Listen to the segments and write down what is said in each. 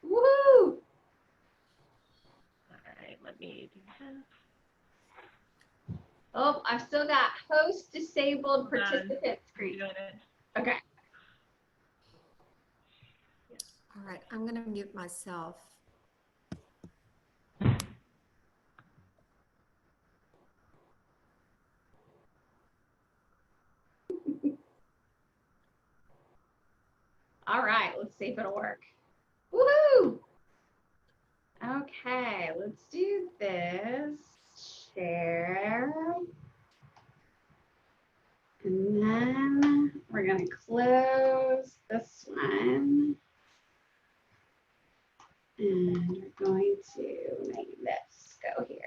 Woohoo! All right, let me do that. Oh, I've still got host disabled participant screen. Okay. All right, I'm going to mute myself. All right, let's see if it'll work. Woohoo! Okay, let's do this. Share. And then we're going to close this one. And we're going to make this go here.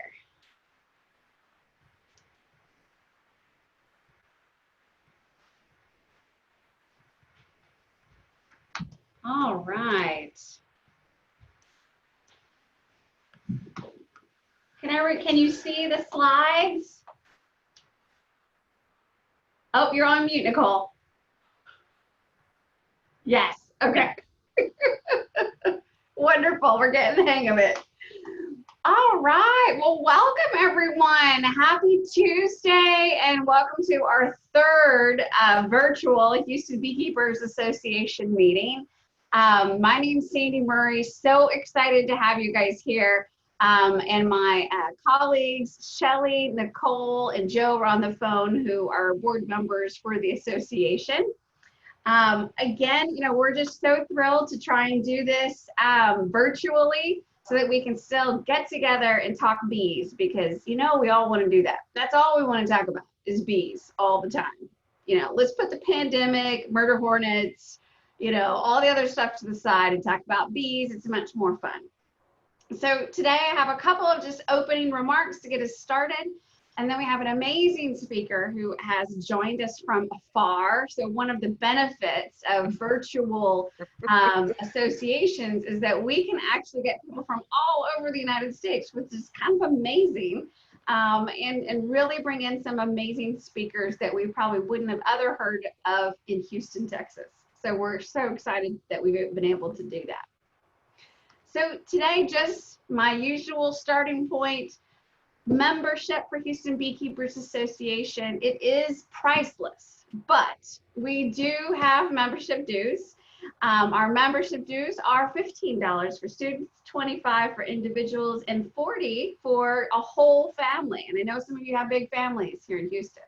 All right. Can you see the slides? Oh, you're on mute, Nicole. Yes. Okay. Wonderful. We're getting the hang of it. All right. Well, welcome everyone. Happy Tuesday and welcome to our third virtual Houston Beekeepers Association meeting. My name's Sandy Murray. So excited to have you guys here. And my colleagues, Shelly, Nicole, and Joe are on the phone, who are board members for the association. Again, we're just so thrilled to try and do this virtually so that we can still get together and talk bees, because, we all want to do that. That's all we want to talk about is bees all the time. Let's put the pandemic, murder hornets, all the other stuff to the side and talk about bees. It's much more fun. So today I have a couple of just opening remarks to get us started. And then we have an amazing speaker who has joined us from afar. So one of the benefits of virtual associations is that we can actually get people from all over the United States, which is kind of amazing, and really bring in some amazing speakers that we probably wouldn't have ever heard of in Houston, Texas. So we're so excited that we've been able to do that. So today, just my usual starting point. Membership for Houston Beekeepers Association, it is priceless, but we do have membership dues. Our membership dues are $15 for students, $25 for individuals, and $40 for a whole family. And I know some of you have big families here in Houston.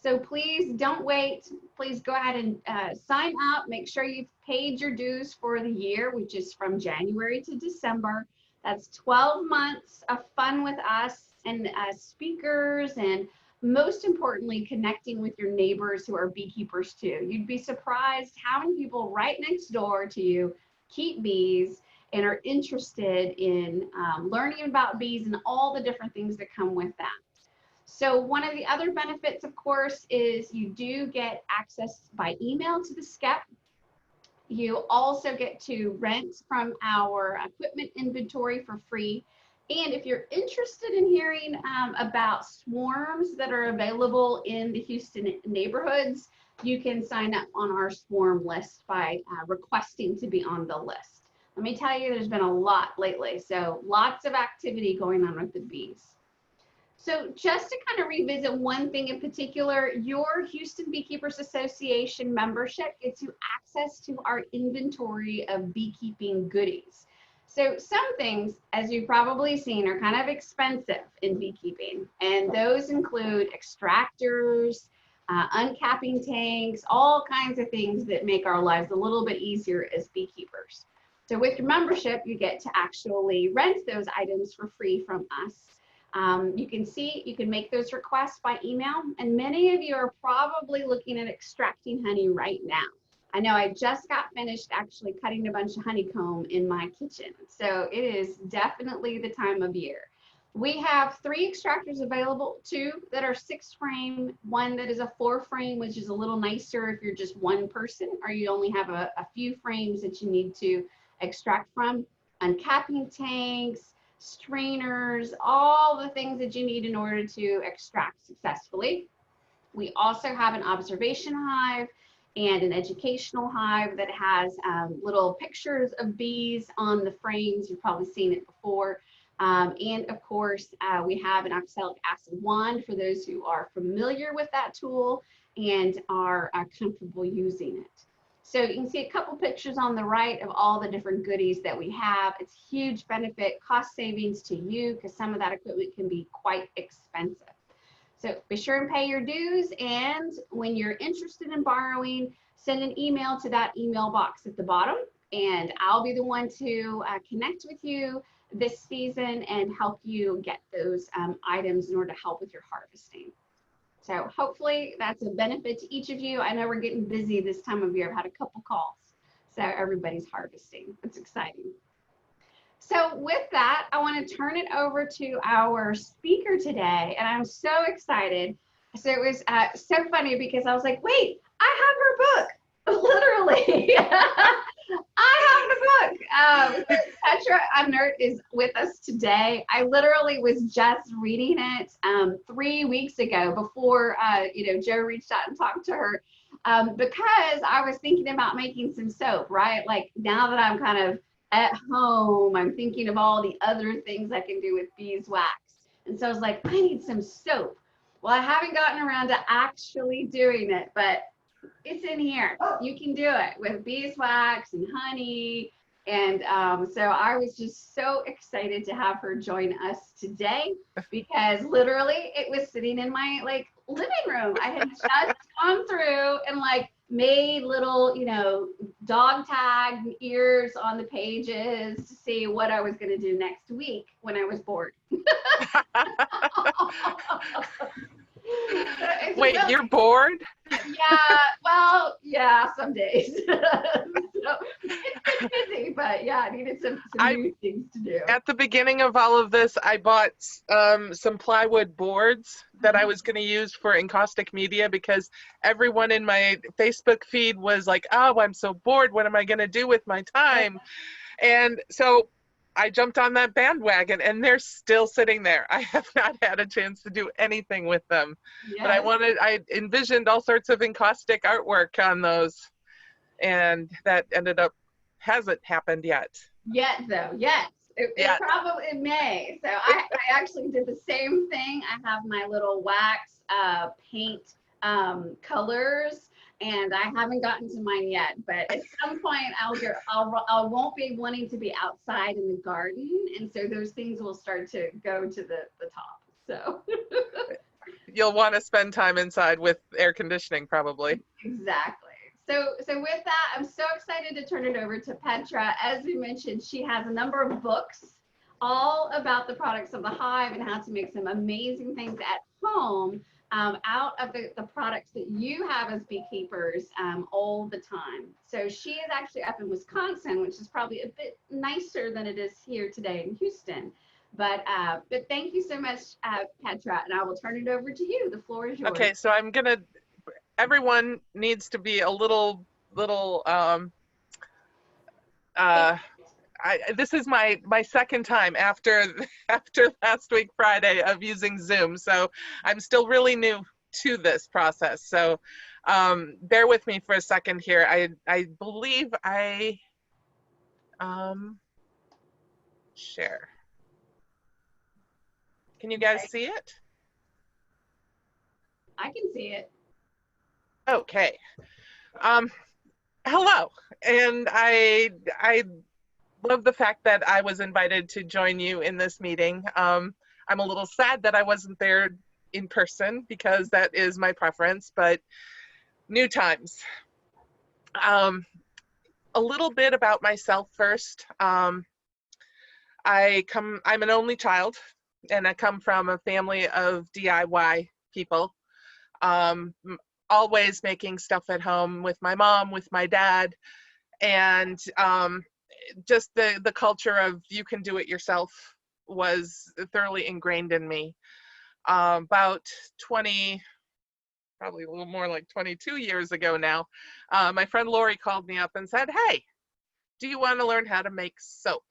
So please don't wait. Please go ahead and sign up. Make sure you've paid your dues for the year, which is from January to December. That's 12 months of fun with us and speakers, and most importantly, connecting with your neighbors who are beekeepers too. You'd be surprised how many people right next door to you keep bees and are interested in learning about bees and all the different things that come with that. So one of the other benefits, of course, is you do get access by email to the SCEP. You also get to rent from our equipment inventory for free. And if you're interested in hearing about swarms that are available in the Houston neighborhoods, you can sign up on our swarm list by requesting to be on the list. Let me tell you, there's been a lot lately, so lots of activity going on with the bees. So just to kind of revisit one thing in particular, your Houston Beekeepers Association membership gets you access to our inventory of beekeeping goodies. So some things, as you've probably seen, are kind of expensive in beekeeping, and those include extractors, uncapping tanks, all kinds of things that make our lives a little bit easier as beekeepers. So with your membership, you get to actually rent those items for free from us. You can make those requests by email, and many of you are probably looking at extracting honey right now. I know I just got finished actually cutting a bunch of honeycomb in my kitchen. So it is definitely the time of year. We have 3 extractors available, 2 that are 6 frame, 1 that is a 4 frame, which is a little nicer if you're just one person or you only have a few frames that you need to extract from. Uncapping tanks, strainers, all the things that you need in order to extract successfully. We also have an observation hive, and an educational hive that has little pictures of bees on the frames. You've probably seen it before. And of course, we have an oxalic acid wand for those who are familiar with that tool and are comfortable using it. So you can see a couple pictures on the right of all the different goodies that we have. It's huge benefit, cost savings to you because some of that equipment can be quite expensive. So be sure and pay your dues, and when you're interested in borrowing, send an email to that email box at the bottom, and I'll be the one to connect with you this season and help you get those items in order to help with your harvesting. So hopefully that's a benefit to each of you. I know we're getting busy this time of year. I've had a couple calls, so everybody's harvesting. It's exciting. So with that, I want to turn it over to our speaker today, and I'm so excited. So it was so funny because I was like, wait, I have her book, literally. I have the book. Petra Ahnert is with us today. I literally was just reading it 3 weeks ago before Joe reached out and talked to her because I was thinking about making some soap, right? Like now that I'm kind of at home, I'm thinking of all the other things I can do with beeswax. And so I was like, I need some soap. Well, I haven't gotten around to actually doing it, but it's in here. You can do it with beeswax and honey. And so I was just so excited to have her join us today because literally it was sitting in my living room. I had just gone through and made little, dog tag ears on the pages to see what I was going to do next week when I was bored. Wait, really, you're bored? Yeah, well, yeah, some days. So it's been busy, but yeah, I needed some new things to do. At the beginning of all of this, I bought some plywood boards that I was going to use for encaustic media because everyone in my Facebook feed was like, oh, I'm so bored. What am I going to do with my time? And so I jumped on that bandwagon and they're still sitting there. I have not had a chance to do anything with them. Yes. But I envisioned all sorts of encaustic artwork on those. And that hasn't happened yet. Yet though, yes. It probably may. So I actually did the same thing. I have my little wax paint colors. And I haven't gotten to mine yet, but at some point I won't be wanting to be outside in the garden, and so those things will start to go to the top. So you'll want to spend time inside with air conditioning, probably. Exactly. So with that, I'm so excited to turn it over to Petra. As we mentioned, she has a number of books all about the products of the hive and how to make some amazing things at home. Out of the products that you have as beekeepers all the time. So she is actually up in Wisconsin, which is probably a bit nicer than it is here today in Houston. But thank you so much, Petra, and I will turn it over to you. The floor is yours. Okay, so everyone needs to be a little this is my second time after last week Friday of using Zoom, so I'm still really new to this process. So bear with me for a second here. I believe I share. Can you guys see it? I can see it. Okay. Hello, and I love the fact that I was invited to join you in this meeting. I'm a little sad that I wasn't there in person because that is my preference, but new times. A little bit about myself first. I'm an only child, and I come from a family of DIY people. Always making stuff at home with my mom, with my dad, and just the culture of you can do it yourself was thoroughly ingrained in me. About 20, probably a little more like 22 years ago now, my friend Lori called me up and said, hey, do you want to learn how to make soap?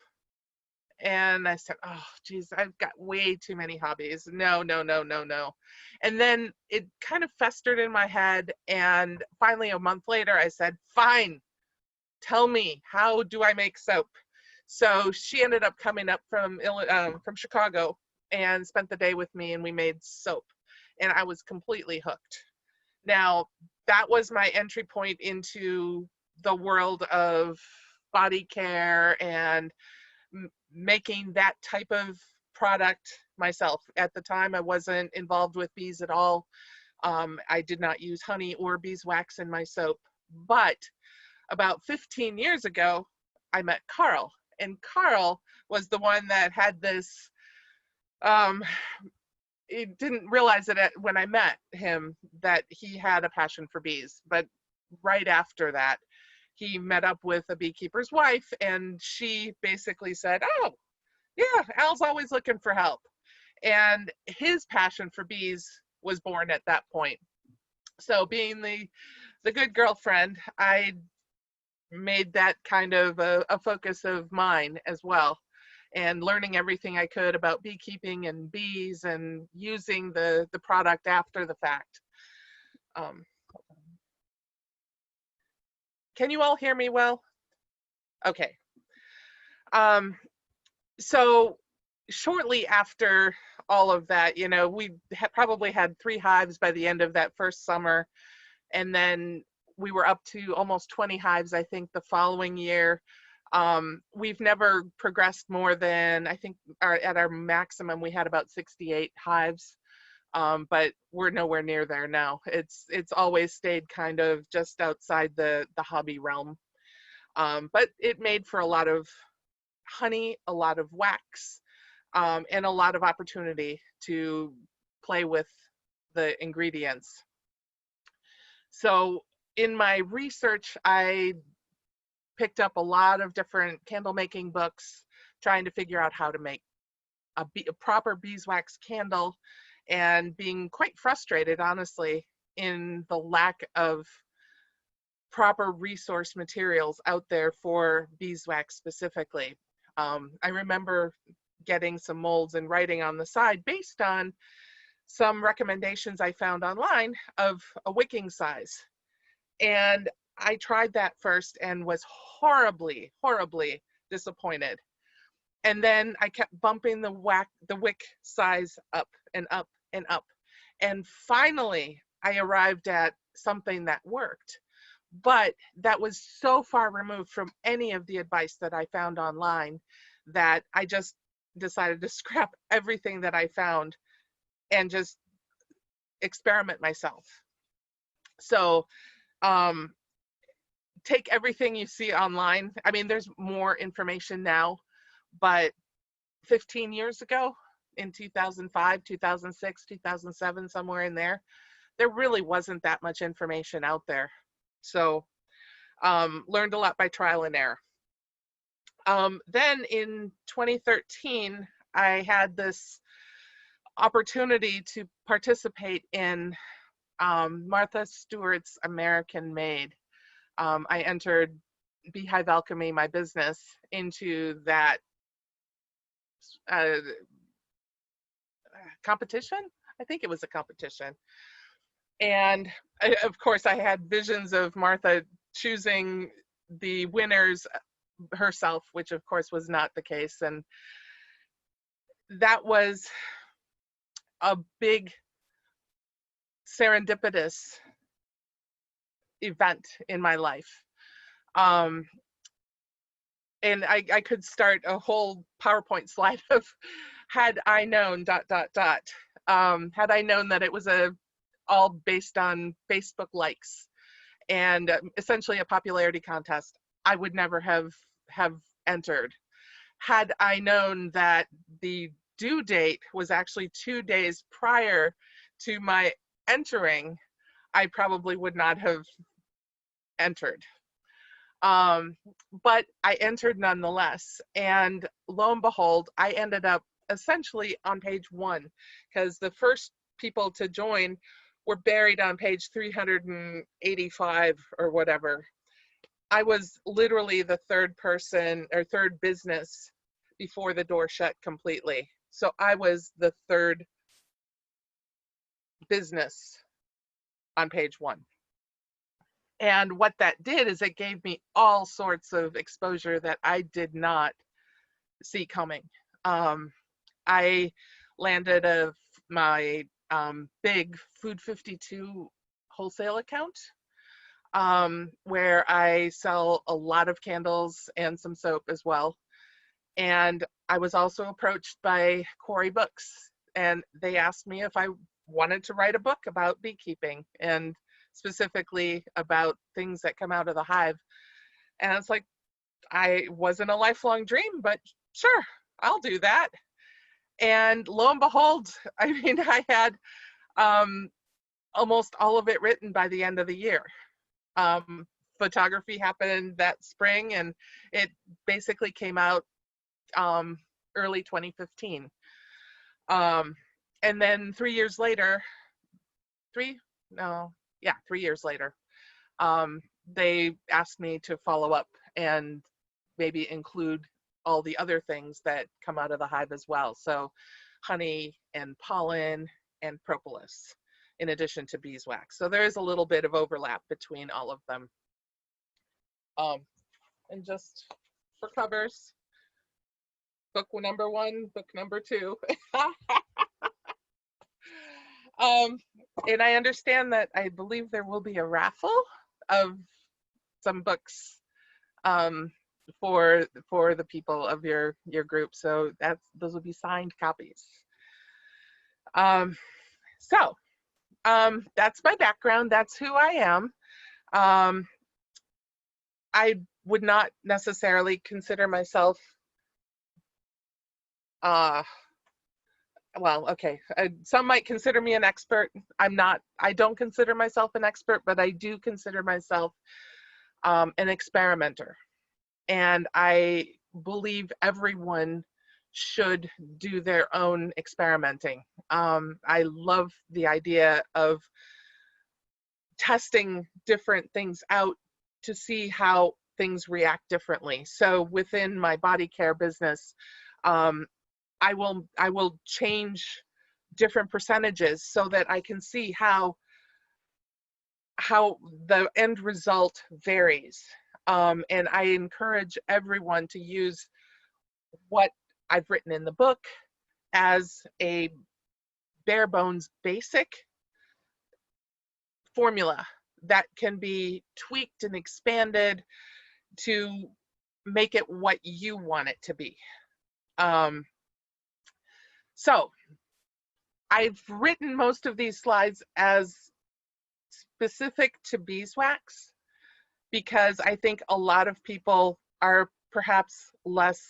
And I said, oh, geez, I've got way too many hobbies. No, no, no, no, no. And then it kind of festered in my head. And finally, a month later, I said, fine, tell me, how do I make soap? So she ended up coming up from Chicago and spent the day with me, and we made soap. And I was completely hooked. Now, that was my entry point into the world of body care and making that type of product myself. At the time, I wasn't involved with bees at all. I did not use honey or beeswax in my soap. But about 15 years ago, I met Carl. And Carl was the one that had this, he didn't realize it when I met him that he had a passion for bees. But right after that, he met up with a beekeeper's wife, and she basically said, oh, yeah, Al's always looking for help. And his passion for bees was born at that point. So being the good girlfriend, I made that kind of a focus of mine as well, and learning everything I could about beekeeping and bees and using the product after the fact. Can you all hear me well? Okay. So shortly after all of that, you know, we probably had 3 hives by the end of that first summer. And then we were up to almost 20 hives, I think, the following year. We've never progressed more than, I think at our maximum, we had about 68 hives. But we're nowhere near there now. It's always stayed kind of just outside the hobby realm. But it made for a lot of honey, a lot of wax, and a lot of opportunity to play with the ingredients. So in my research, I picked up a lot of different candle making books, trying to figure out how to make a proper beeswax candle, and being quite frustrated, honestly, in the lack of proper resource materials out there for beeswax specifically. I remember getting some molds and writing on the side based on some recommendations I found online of a wicking size. And I tried that first and was horribly, horribly disappointed. And then I kept bumping the wick size up and up and up. And finally, I arrived at something that worked. But that was so far removed from any of the advice that I found online that I just decided to scrap everything that I found and just experiment myself. So take everything you see online. I mean, there's more information now, but 15 years ago, in 2005, 2006, 2007, somewhere in there really wasn't that much information out there. So learned a lot by trial and error. Then in 2013, I had this opportunity to participate in Martha Stewart's American Made. I entered Beehive Alchemy, my business, into that competition. I think it was a competition. And of course, I had visions of Martha choosing the winners herself, which of course was not the case. And that was a big serendipitous event in my life. And I could start a whole PowerPoint slide of had I known ... Had I known that it was all based on Facebook likes and essentially a popularity contest, I would never have entered. Had I known that the due date was actually 2 days prior to my entering, I probably would not have entered. But I entered nonetheless, and lo and behold, I ended up essentially on page 1, because the first people to join were buried on page 385 or whatever. I was literally the third person or third business before the door shut completely. So I was the third business on page 1. And what that did is it gave me all sorts of exposure that I did not see coming. I landed my big Food 52 wholesale account, where I sell a lot of candles and some soap as well. And I was also approached by Quarry Books, and they asked me if I wanted to write a book about beekeeping and specifically about things that come out of the hive. And it's like, I wasn't a lifelong dream, but sure, I'll do that. And lo and behold, I mean, I had almost all of it written by the end of the year. Photography happened that spring, and it basically came out early 2015. And then 3 years later, 3 years later, they asked me to follow up and maybe include all the other things that come out of the hive as well. So honey and pollen and propolis, in addition to beeswax. So there is a little bit of overlap between all of them. And just for covers, book number 1, book number 2. And I understand that I believe there will be a raffle of some books for the people of your group. So those will be signed copies. So that's my background. That's who I am. I would not necessarily consider myself well, okay, some might consider me an expert. I'm not. I don't consider myself an expert, but I do consider myself an experimenter. And I believe everyone should do their own experimenting. I love the idea of testing different things out to see how things react differently. So within my body care business, I will change different percentages so that I can see how the end result varies. And I encourage everyone to use what I've written in the book as a bare bones basic formula that can be tweaked and expanded to make it what you want it to be. So I've written most of these slides as specific to beeswax because I think a lot of people are perhaps less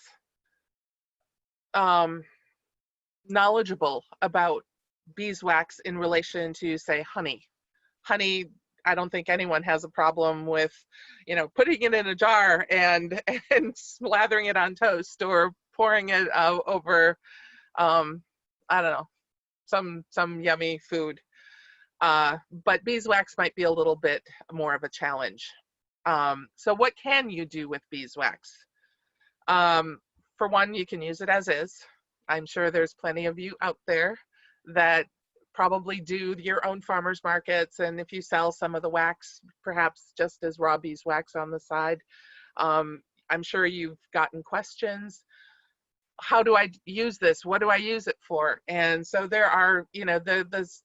knowledgeable about beeswax in relation to, say, honey. Honey, I don't think anyone has a problem with, putting it in a jar and slathering it on toast or pouring it over, I don't know, some yummy food. But beeswax might be a little bit more of a challenge. So what can you do with beeswax? For one, you can use it as is. I'm sure there's plenty of you out there that probably do your own farmers markets, and if you sell some of the wax, perhaps just as raw beeswax on the side. I'm sure you've gotten questions. How do I use this? What do I use it for? And so there are, there's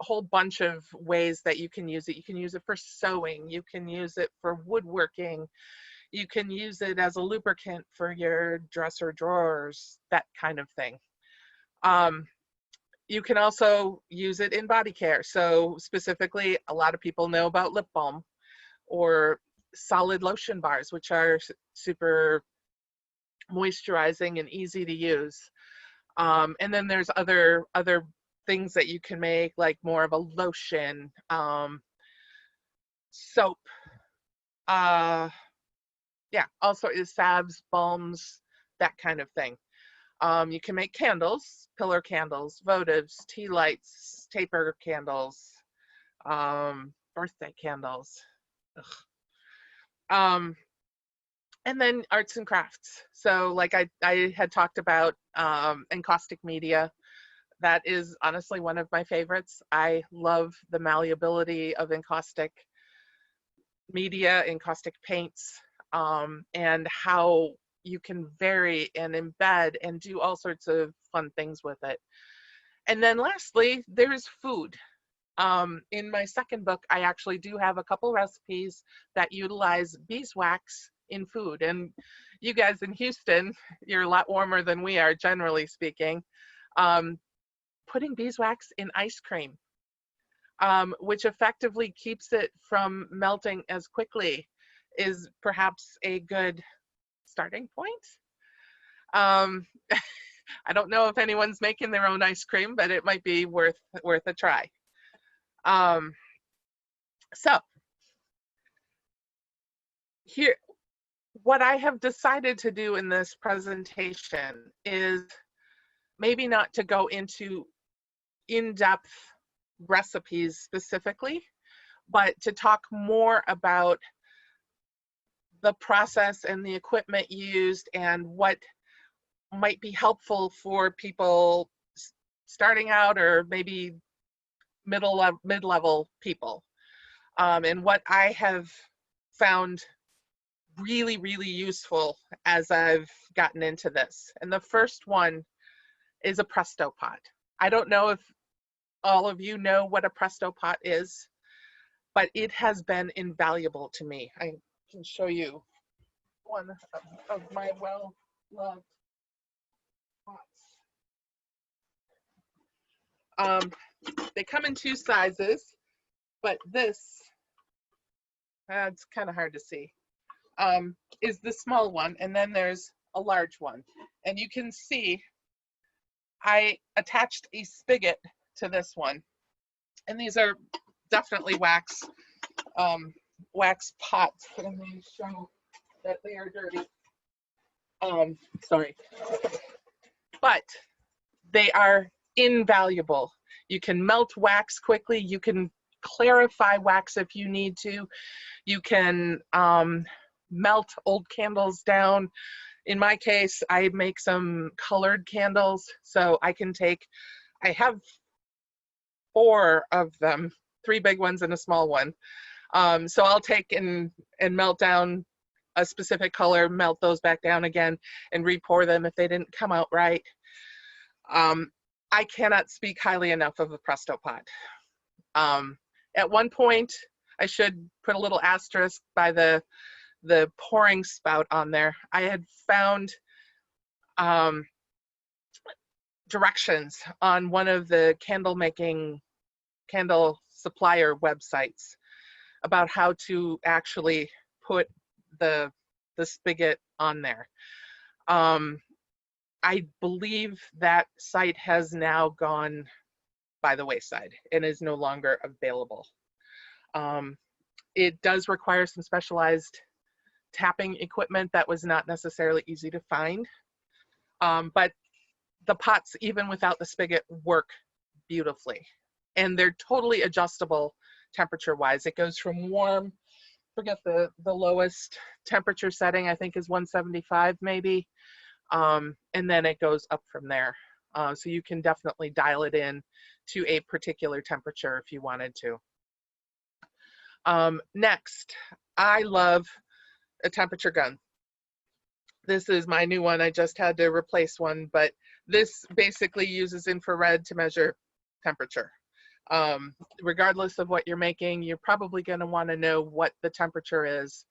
a whole bunch of ways that you can use it. You can use it for sewing. You can use it for woodworking. You can use it as a lubricant for your dresser drawers, that kind of thing. You can also use it in body care. So specifically, a lot of people know about lip balm or solid lotion bars, which are super moisturizing and easy to use. And then there's other things that you can make, like more of a lotion, soap, also salves, balms, that kind of thing. You can make candles, pillar candles, votives, tea lights, taper candles, birthday candles. And then arts and crafts. So like I had talked about encaustic media. That is honestly one of my favorites. I love the malleability of encaustic media, encaustic paints, and how you can vary and embed and do all sorts of fun things with it. And then lastly, there's food. In my second book, I actually do have a couple recipes that utilize beeswax in food. And you guys in Houston, you're a lot warmer than we are, generally speaking. Putting beeswax in ice cream, which effectively keeps it from melting as quickly, is perhaps a good starting point. I don't know if anyone's making their own ice cream, but it might be worth a try. So here, what I have decided to do in this presentation is maybe not to go into in-depth recipes specifically, but to talk more about the process and the equipment used and what might be helpful for people starting out or maybe mid-level people, and what I have found really, really useful as I've gotten into this. And the first one is a Presto pot. I don't know if all of you know what a Presto pot is, but it has been invaluable to me. I can show you one of my well-loved pots. They come in two sizes, but this, it's kind of hard to see, is the small one, and then there's a large one. And you can see I attached a spigot to this one, and these are definitely wax pots. Let me show that they are dirty. Sorry, but they are invaluable. You can melt wax quickly. You can clarify wax if you need to. You can melt old candles down. In my case, I make some colored candles, so I have 4 of them, 3 big ones and a small one. So I'll take and melt down a specific color, melt those back down again, and re-pour them if they didn't come out right. I cannot speak highly enough of a Presto pot. At one point, I should put a little asterisk by the pouring spout on there. I had found directions on one of the candle supplier websites about how to actually put the spigot on there. I believe that site has now gone by the wayside and is no longer available. It does require some specialized tapping equipment that was not necessarily easy to find, but the pots, even without the spigot, work beautifully, and they're totally adjustable temperature wise. It goes from warm, forget the lowest temperature setting, I think is 175 maybe, and then it goes up from there. So you can definitely dial it in to a particular temperature if you wanted to. Next, I love a temperature gun. This is my new one. I just had to replace one, but this basically uses infrared to measure temperature. Regardless of what you're making, you're probably going to want to know what the temperature is,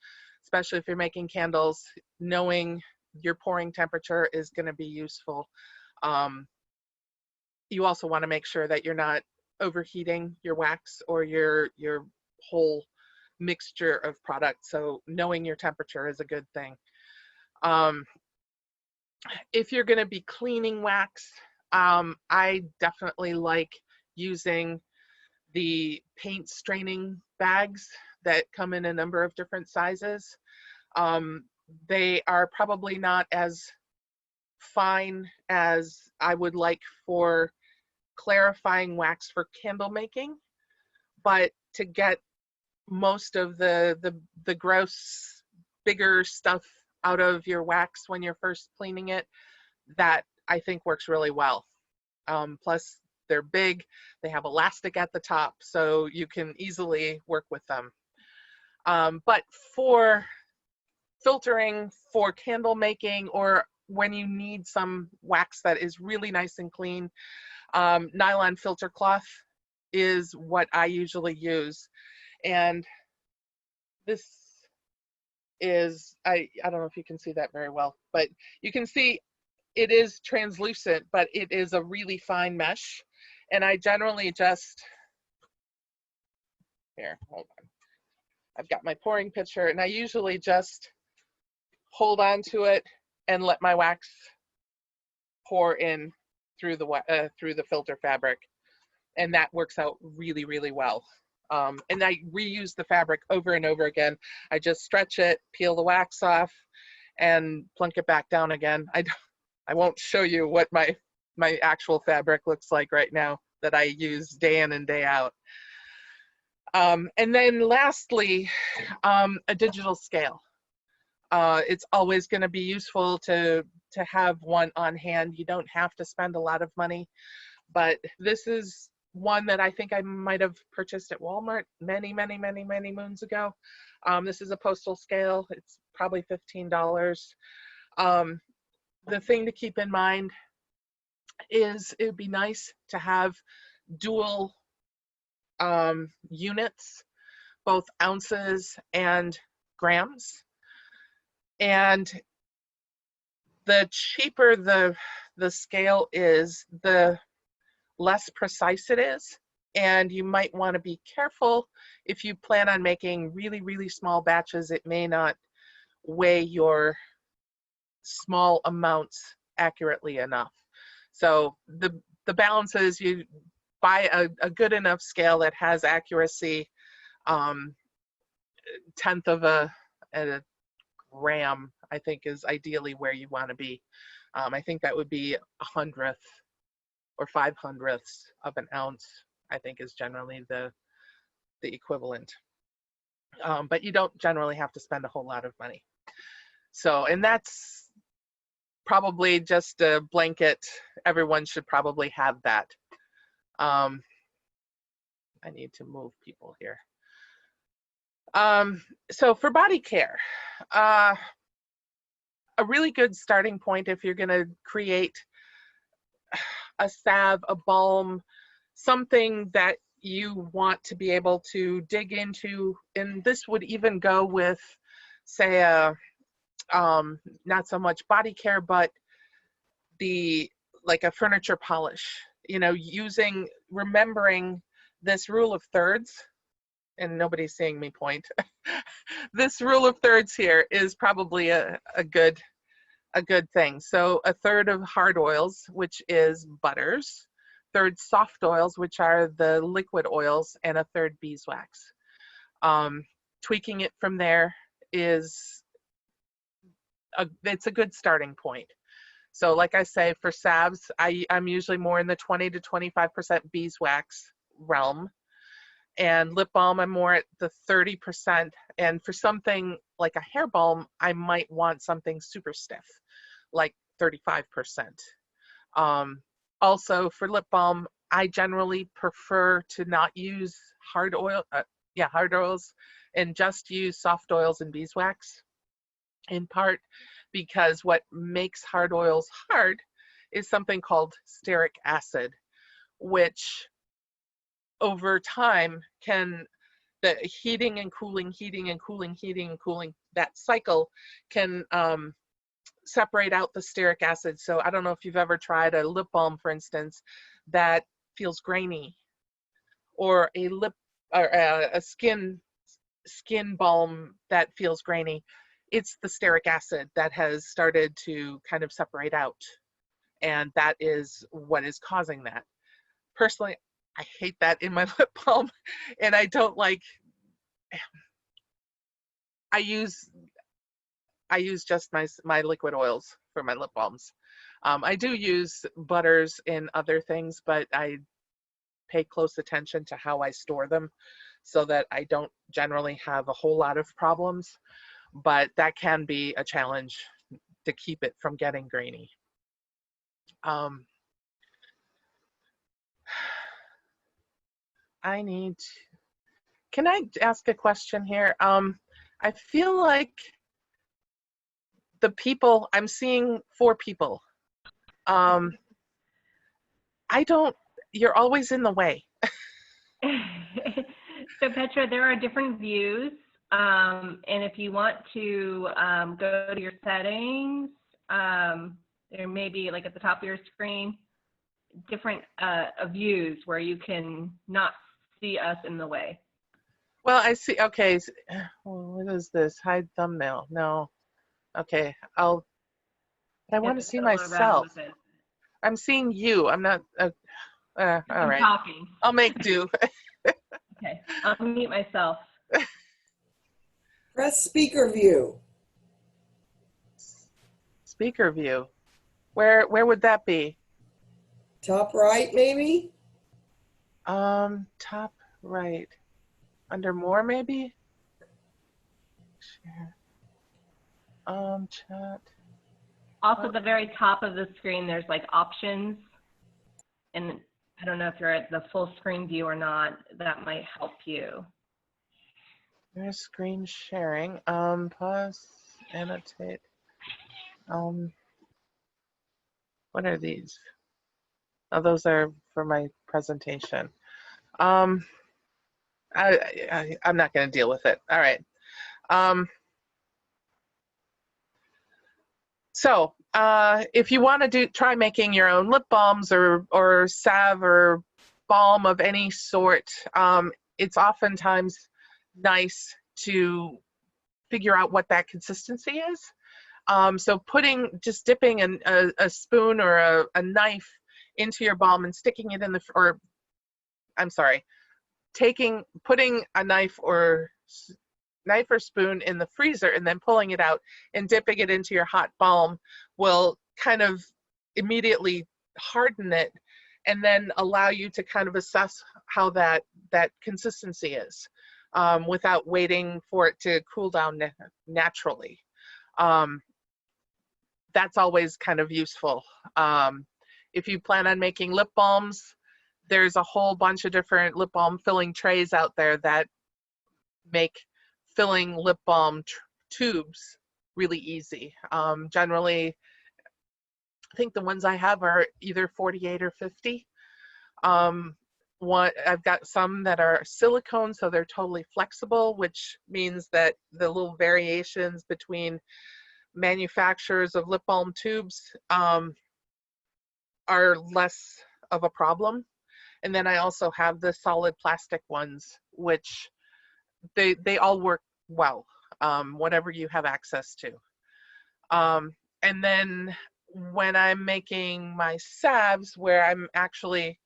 especially if you're making candles. Knowing your pouring temperature is going to be useful. You also want to make sure that you're not overheating your wax or your whole mixture of products. So knowing your temperature is a good thing. If you're going to be cleaning wax, I definitely like using the paint straining bags that come in a number of different sizes. They are probably not as fine as I would like for clarifying wax for candle making, but to get most of the gross, bigger stuff out of your wax when you're first cleaning it, that I think works really well. Plus they're big, they have elastic at the top, so you can easily work with them. But for filtering, for candle making, or when you need some wax that is really nice and clean, nylon filter cloth is what I usually use. And this is, I don't know if you can see that very well, but you can see it is translucent, but it is a really fine mesh. And I generally just, here, hold on. I've got my pouring pitcher, and I usually just hold on to it and let my wax pour in through the filter fabric, and that works out really, really well. And I reuse the fabric over and over again. I just stretch it, peel the wax off, and plunk it back down again. I won't show you what my actual fabric looks like right now that I use day in and day out. And then lastly, a digital scale. It's always going to be useful to have one on hand. You don't have to spend a lot of money, but this is one that I think I might have purchased at Walmart many moons ago. This is a postal scale. It's probably $15. The thing to keep in mind is it would be nice to have dual units, both ounces and grams. And the cheaper the scale is, the less precise it is. And you might want to be careful if you plan on making really, really small batches. It may not weigh your small amounts accurately enough. So the balance is you buy a good enough scale that has accuracy, 1/10 of a gram, I think, is ideally where you want to be. I think that would be 1/100th or 5/100ths of an ounce, I think, is generally the equivalent. But you don't generally have to spend a whole lot of money. So, and that's probably just a blanket. Everyone should probably have that. I need to move people here. So for body care, a really good starting point if you're going to create a salve, a balm, something that you want to be able to dig into, and this would even go with, say, not so much body care, but like a furniture polish, you know, remembering this rule of thirds, and nobody's seeing me point. This rule of thirds here is probably a good thing. So 1/3 of hard oils, which is butters, 1/3 soft oils, which are the liquid oils, and 1/3 beeswax. Tweaking it from there is it's a good starting point. So like I say, for salves, I'm usually more in the 20 to 25% beeswax realm. And lip balm, I'm more at the 30%. And for something like a hair balm, I might want something super stiff, like 35%. Also for lip balm, I generally prefer to not use hard oils, and just use soft oils and beeswax, in part because what makes hard oils hard is something called stearic acid, which over time the heating and cooling, that cycle can separate out the stearic acid. So I don't know if you've ever tried a lip balm, for instance, that feels grainy, or a skin balm that feels grainy. It's the stearic acid that has started to kind of separate out, and that is what is causing that. Personally, I hate that in my lip balm, and I don't like. I use just my liquid oils for my lip balms. I do use butters in other things, but I pay close attention to how I store them so that I don't generally have a whole lot of problems. but that can be a challenge to keep it from getting grainy. Can I ask a question here? I feel like the people, I'm seeing 4 people. You're always in the way. So Petra, there are different views. And if you want to go to your settings, there may be, like at the top of your screen, different views where you can not see us in the way. Well, I see. Okay. What is this? Hide thumbnail. No. Okay. I want to see myself. I'm seeing you. I'm not. All right. Talking. I'll make do. Okay. I'll mute myself. Press speaker view. Speaker view. Where would that be? Top right, maybe? Top right. Under more, maybe? Share. Chat. Also, at the very top of the screen, there's like options. And I don't know if you're at the full screen view or not. That might help you. There's screen sharing. Pause, annotate. What are these? Oh, those are for my presentation. I'm not going to deal with it. All right. So if you want to try making your own lip balms or salve or balm of any sort, it's oftentimes nice to figure out what that consistency is. So just dipping a spoon or a knife into your balm and sticking it in putting a knife or spoon in the freezer and then pulling it out and dipping it into your hot balm will kind of immediately harden it and then allow you to kind of assess how that consistency is without waiting for it to cool down naturally. That's always kind of useful. If you plan on making lip balms, there's a whole bunch of different lip balm filling trays out there that make filling lip balm tubes really easy. Generally, I think the ones I have are either 48 or 50. I've got some that are silicone, so they're totally flexible, which means that the little variations between manufacturers of lip balm tubes are less of a problem. And then I also have the solid plastic ones, which they all work well, whatever you have access to. And then when I'm making my salves, where I'm actually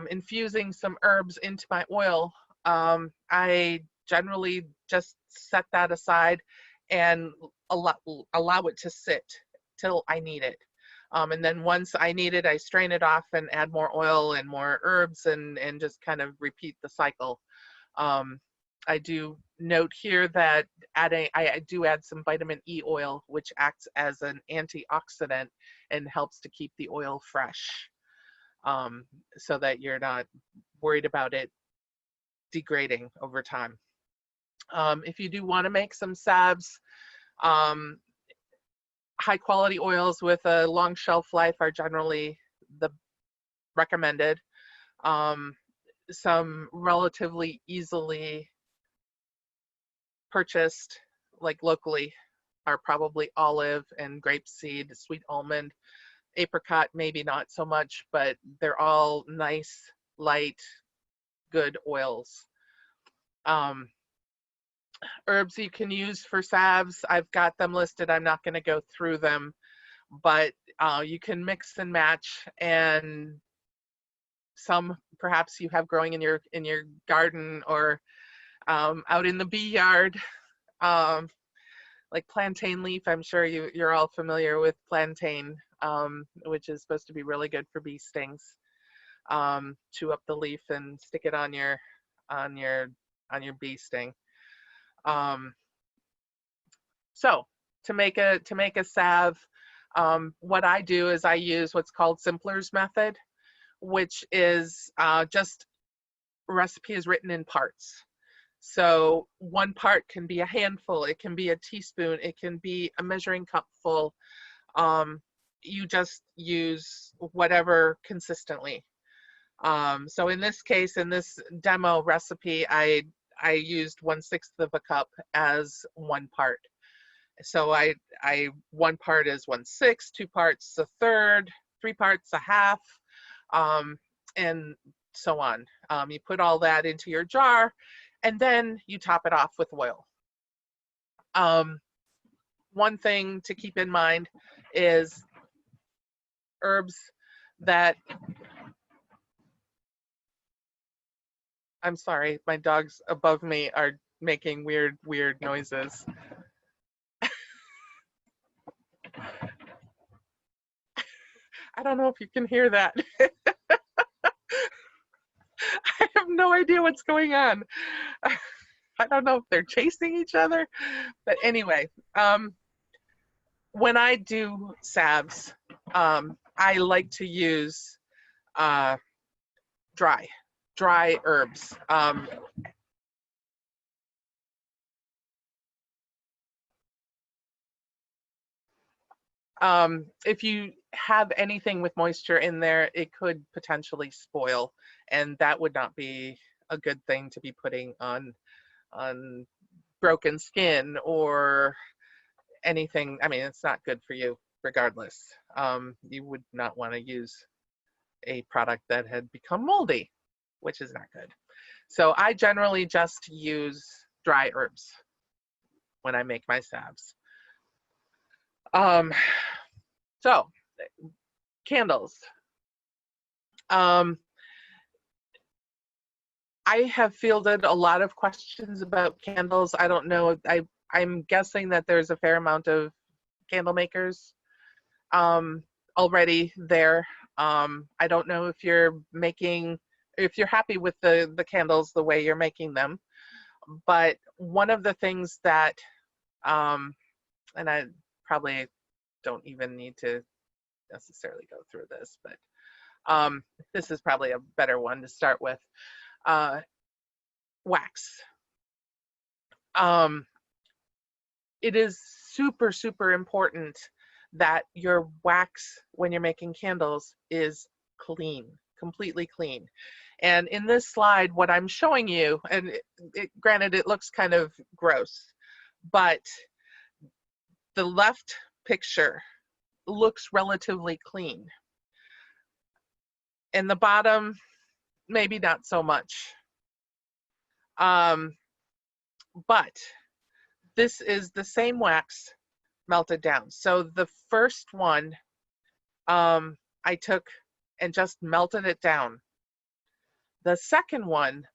infusing some herbs into my oil, I generally just set that aside and allow it to sit till I need it. And then once I need it, I strain it off and add more oil and more herbs and just kind of repeat the cycle. I do note here that I do add some vitamin E oil, which acts as an antioxidant and helps to keep the oil fresh, so that you're not worried about it degrading over time. If you do want to make some salves, high quality oils with a long shelf life are generally the recommended. Some relatively easily purchased, like locally, are probably olive and grapeseed, sweet almond, apricot, maybe not so much, but they're all nice, light, good oils. Herbs you can use for salves, I've got them listed. I'm not going to go through them, but you can mix and match, and some perhaps you have growing in your garden or out in the bee yard, like plantain leaf. I'm sure you're all familiar with plantain, which is supposed to be really good for bee stings. Chew up the leaf and stick it on your bee sting. So to make a salve, what I do is I use what's called Simpler's method, which is just recipe is written in parts. So one part can be a handful, it can be a teaspoon, it can be a measuring cup full. You just use whatever consistently. So in this case, in this demo recipe, I used 1/6 of a cup as one part. So one part is 1/6, 2 parts a third, 3 parts a half, and so on. You put all that into your jar, and then you top it off with oil. One thing to keep in mind is herbs that, I'm sorry, my dogs above me are making weird noises. I don't know if you can hear that. I have no idea what's going on. I don't know if they're chasing each other, but anyway, when I do salves, I like to use dry herbs. If you have anything with moisture in there, it could potentially spoil, and that would not be a good thing to be putting on broken skin or anything. I mean, it's not good for you regardless. You would not want to use a product that had become moldy, which is not good. So I generally just use dry herbs when I make my salves. So candles. I have fielded a lot of questions about candles. I don't know, I'm guessing that there's a fair amount of candle makers already there. I don't know if you're happy with the candles the way you're making them, but one of the things that, and I probably don't even need to necessarily go through this, but this is probably a better one to start with. Wax. It is super important that your wax when you're making candles is clean, completely clean. And in this slide, what I'm showing you, and granted it looks kind of gross, but the left picture looks relatively clean. And the bottom, maybe not so much. But this is the same wax melted down. So the first one I took and just melted it down. The second one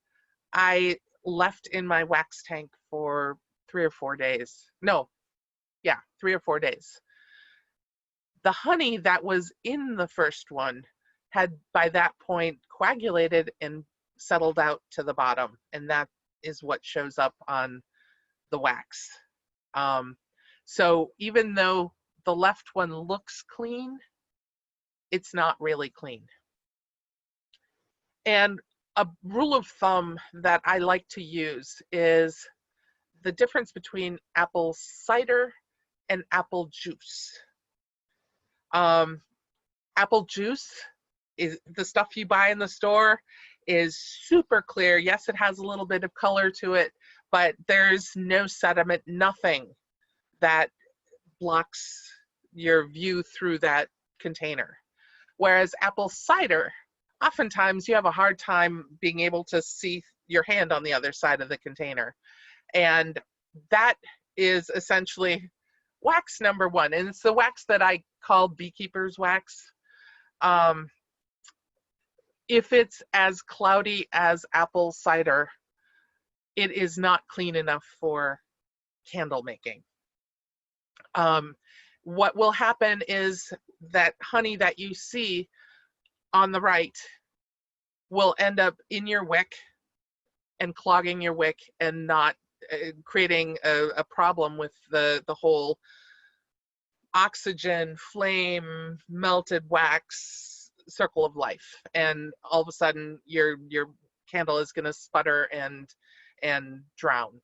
I left in my wax tank for 3 or 4 days. No, yeah, 3 or 4 days. The honey that was in the first one had by that point coagulated and settled out to the bottom, and that is what shows up on the wax. So even though the left one looks clean, it's not really clean. And a rule of thumb that I like to use is the difference between apple cider and apple juice. Apple juice is the stuff you buy in the store, is super clear. Yes, it has a little bit of color to it, but there's no sediment, nothing that blocks your view through that container. Whereas apple cider, oftentimes you have a hard time being able to see your hand on the other side of the container. And that is essentially wax number one. And it's the wax that I call beekeeper's wax. If it's as cloudy as apple cider, it is not clean enough for candle making. What will happen is that honey that you see on the right will end up in your wick and clogging your wick and not creating a problem with the whole oxygen, flame, melted wax circle of life. And all of a sudden your candle is going to sputter and drown,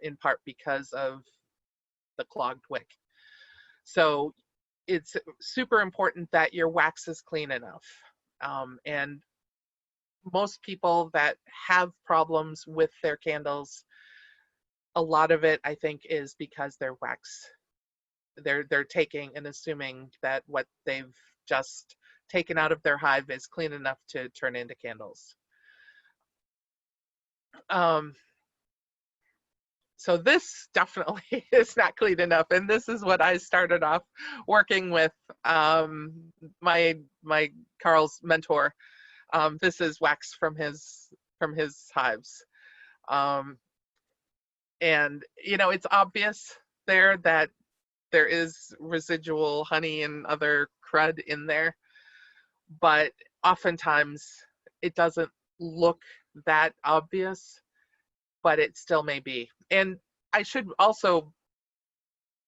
in part because of the clogged wick. So it's super important that your wax is clean enough. And most people that have problems with their candles, a lot of it, I think, is because their wax, they're taking and assuming that what they've just taken out of their hive is clean enough to turn into candles. So this definitely is not clean enough, and this is what I started off working with my Carl's mentor. This is wax from his hives, and you know, it's obvious there that there is residual honey and other crud in there, but oftentimes it doesn't look that obvious, but it still may be. And I should also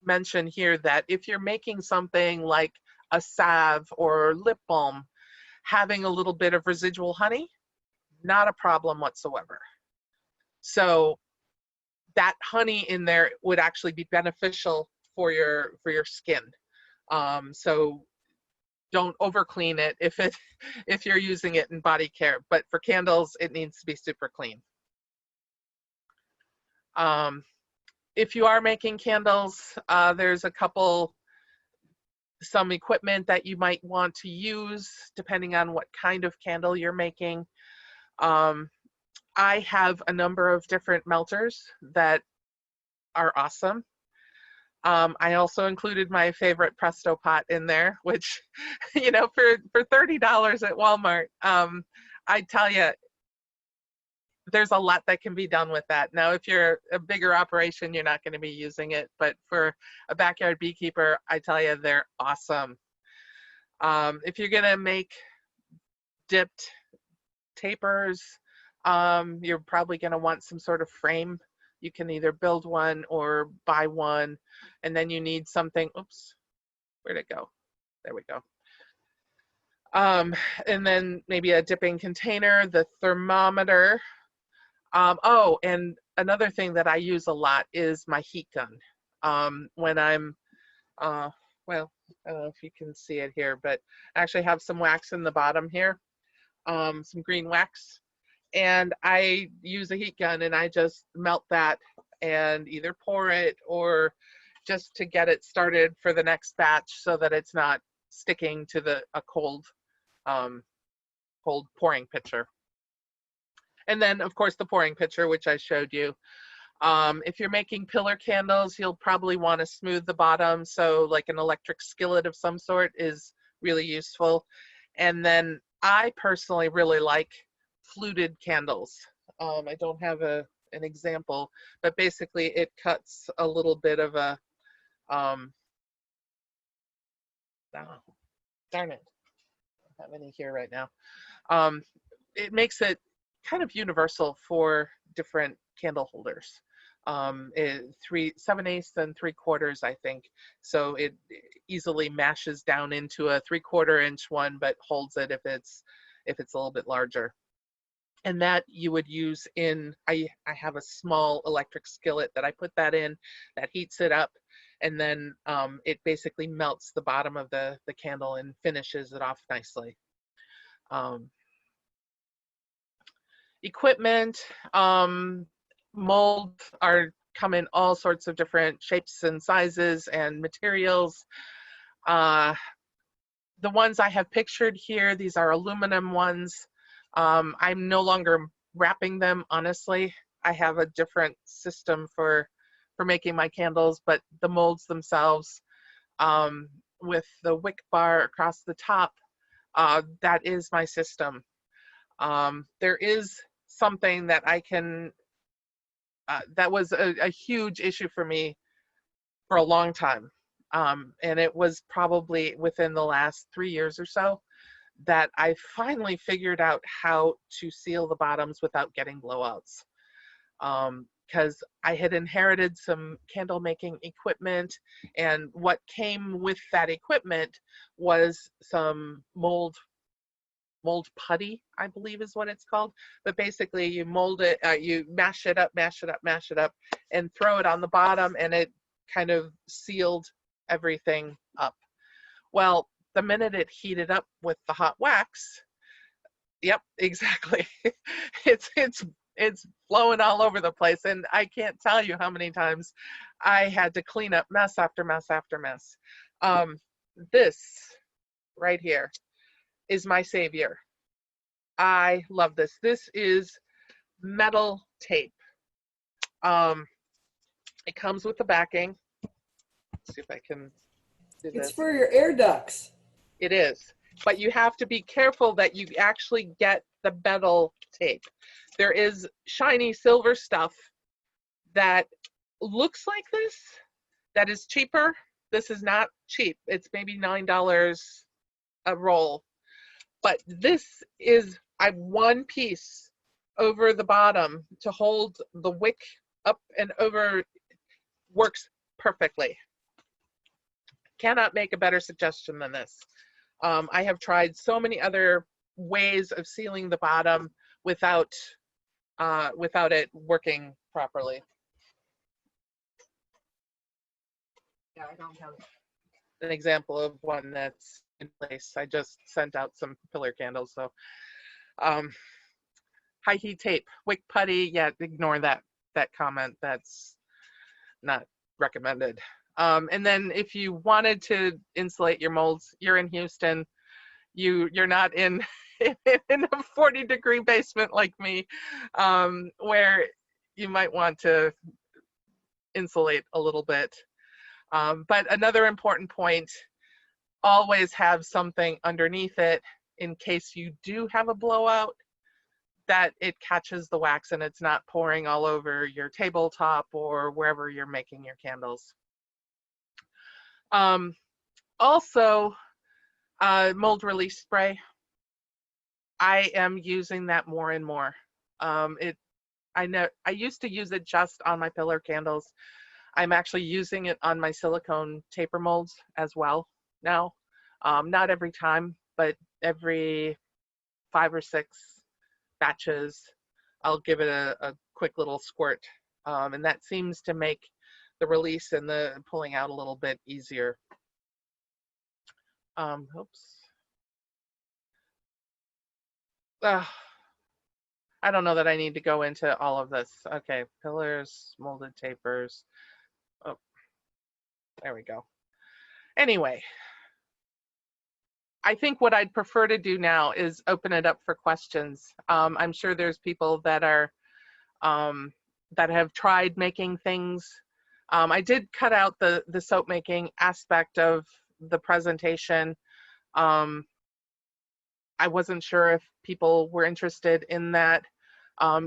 mention here that if you're making something like a salve or lip balm, having a little bit of residual honey, not a problem whatsoever. So that honey in there would actually be beneficial for your skin. So don't over clean it if you're using it in body care, but for candles it needs to be super clean. If you are making candles, there's some equipment that you might want to use depending on what kind of candle you're making. I have a number of different melters that are awesome. I also included my favorite Presto pot in there, which, you know, for $30 at Walmart, I tell you, there's a lot that can be done with that. Now, if you're a bigger operation, you're not going to be using it, but for a backyard beekeeper, I tell you, they're awesome. If you're going to make dipped tapers, you're probably going to want some sort of frame. You can either build one or buy one, and then you need something. Oops, where'd it go? There we go. And then maybe a dipping container, the thermometer. Oh, and another thing that I use a lot is my heat gun. When I'm, well, I don't know if you can see it here, but I actually have some wax in the bottom here, some green wax. And I use a heat gun and I just melt that and either pour it or just to get it started for the next batch so that it's not sticking to a cold pouring pitcher. And then, of course, the pouring pitcher, which I showed you. If you're making pillar candles, you'll probably want to smooth the bottom. So like an electric skillet of some sort is really useful. And then I personally really like fluted candles. I don't have an example, but basically it cuts a little bit of a, oh, darn it, I don't have any here right now. It makes it kind of universal for different candle holders. 7/8 and 3/4, I think. So it easily mashes down into a 3/4 inch one, but holds it if it's a little bit larger. And that you would use in, I have a small electric skillet that I put that in, that heats it up, and then it basically melts the bottom of the candle and finishes it off nicely. Equipment, mold come in all sorts of different shapes and sizes and materials. The ones I have pictured here, these are aluminum ones. I'm no longer wrapping them, honestly. I have a different system for making my candles, but the molds themselves, with the wick bar across the top, that is my system. There is something that I can, that was a huge issue for me for a long time. And it was probably within the last 3 years or so that I finally figured out how to seal the bottoms without getting blowouts. because I had inherited some candle making equipment, and what came with that equipment was some mold putty, I believe is what it's called. But basically you mold it, you mash it up, and throw it on the bottom, and it kind of sealed everything up. Well, the minute it heated up with the hot wax, yep, exactly. It's flowing all over the place, and I can't tell you how many times I had to clean up mess after mess after mess. This right here is my savior. I love this. This is metal tape. It comes with the backing. Let's see if I can do this. It's for your air ducts. It is, but you have to be careful that you actually get the metal tape. There is shiny silver stuff that looks like this, that is cheaper. This is not cheap. It's maybe $9 a roll. But this is, I have one piece over the bottom to hold the wick up and over. Works perfectly. Cannot make a better suggestion than this. I have tried so many other ways of sealing the bottom without it working properly. Yeah, I don't have an example of one that's in place. I just sent out some pillar candles. So high heat tape, wick putty, yeah, ignore that comment. That's not recommended. And then if you wanted to insulate your molds, you're in Houston, you're not in in a 40-degree basement like me, where you might want to insulate a little bit. But another important point, always have something underneath it in case you do have a blowout, that it catches the wax and it's not pouring all over your tabletop or wherever you're making your candles. Also, mold release spray. I am using that more and more. I know I used to use it just on my pillar candles. I'm actually using it on my silicone taper molds as well now. Not every time, but every 5 or 6 batches, I'll give it a quick little squirt. And that seems to make the release and the pulling out a little bit easier. Oops. I don't know that I need to go into all of this. Okay, pillars, molded tapers. Oh, there we go. Anyway, I think what I'd prefer to do now is open it up for questions. I'm sure there's people that are that have tried making things. I did cut out the soap making aspect of the presentation. I wasn't sure if people were interested in that.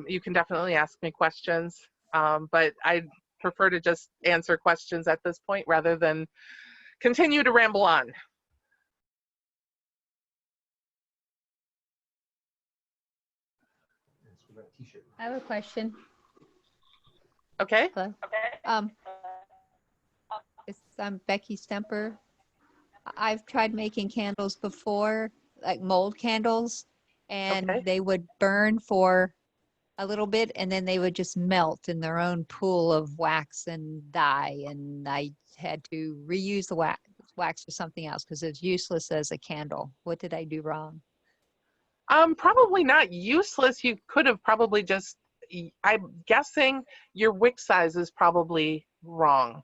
You can definitely ask me questions, but I prefer to just answer questions at this point rather than continue to ramble on. I have a question. Okay. Hello. I'm Becky Stemper. I've tried making candles before, like mold candles, and Okay. they would burn for a little bit and then they would just melt in their own pool of wax and dye. And I had to reuse the wax for something else because it's useless as a candle. What did I do wrong? Probably not useless. You could have probably just, I'm guessing your wick size is probably wrong.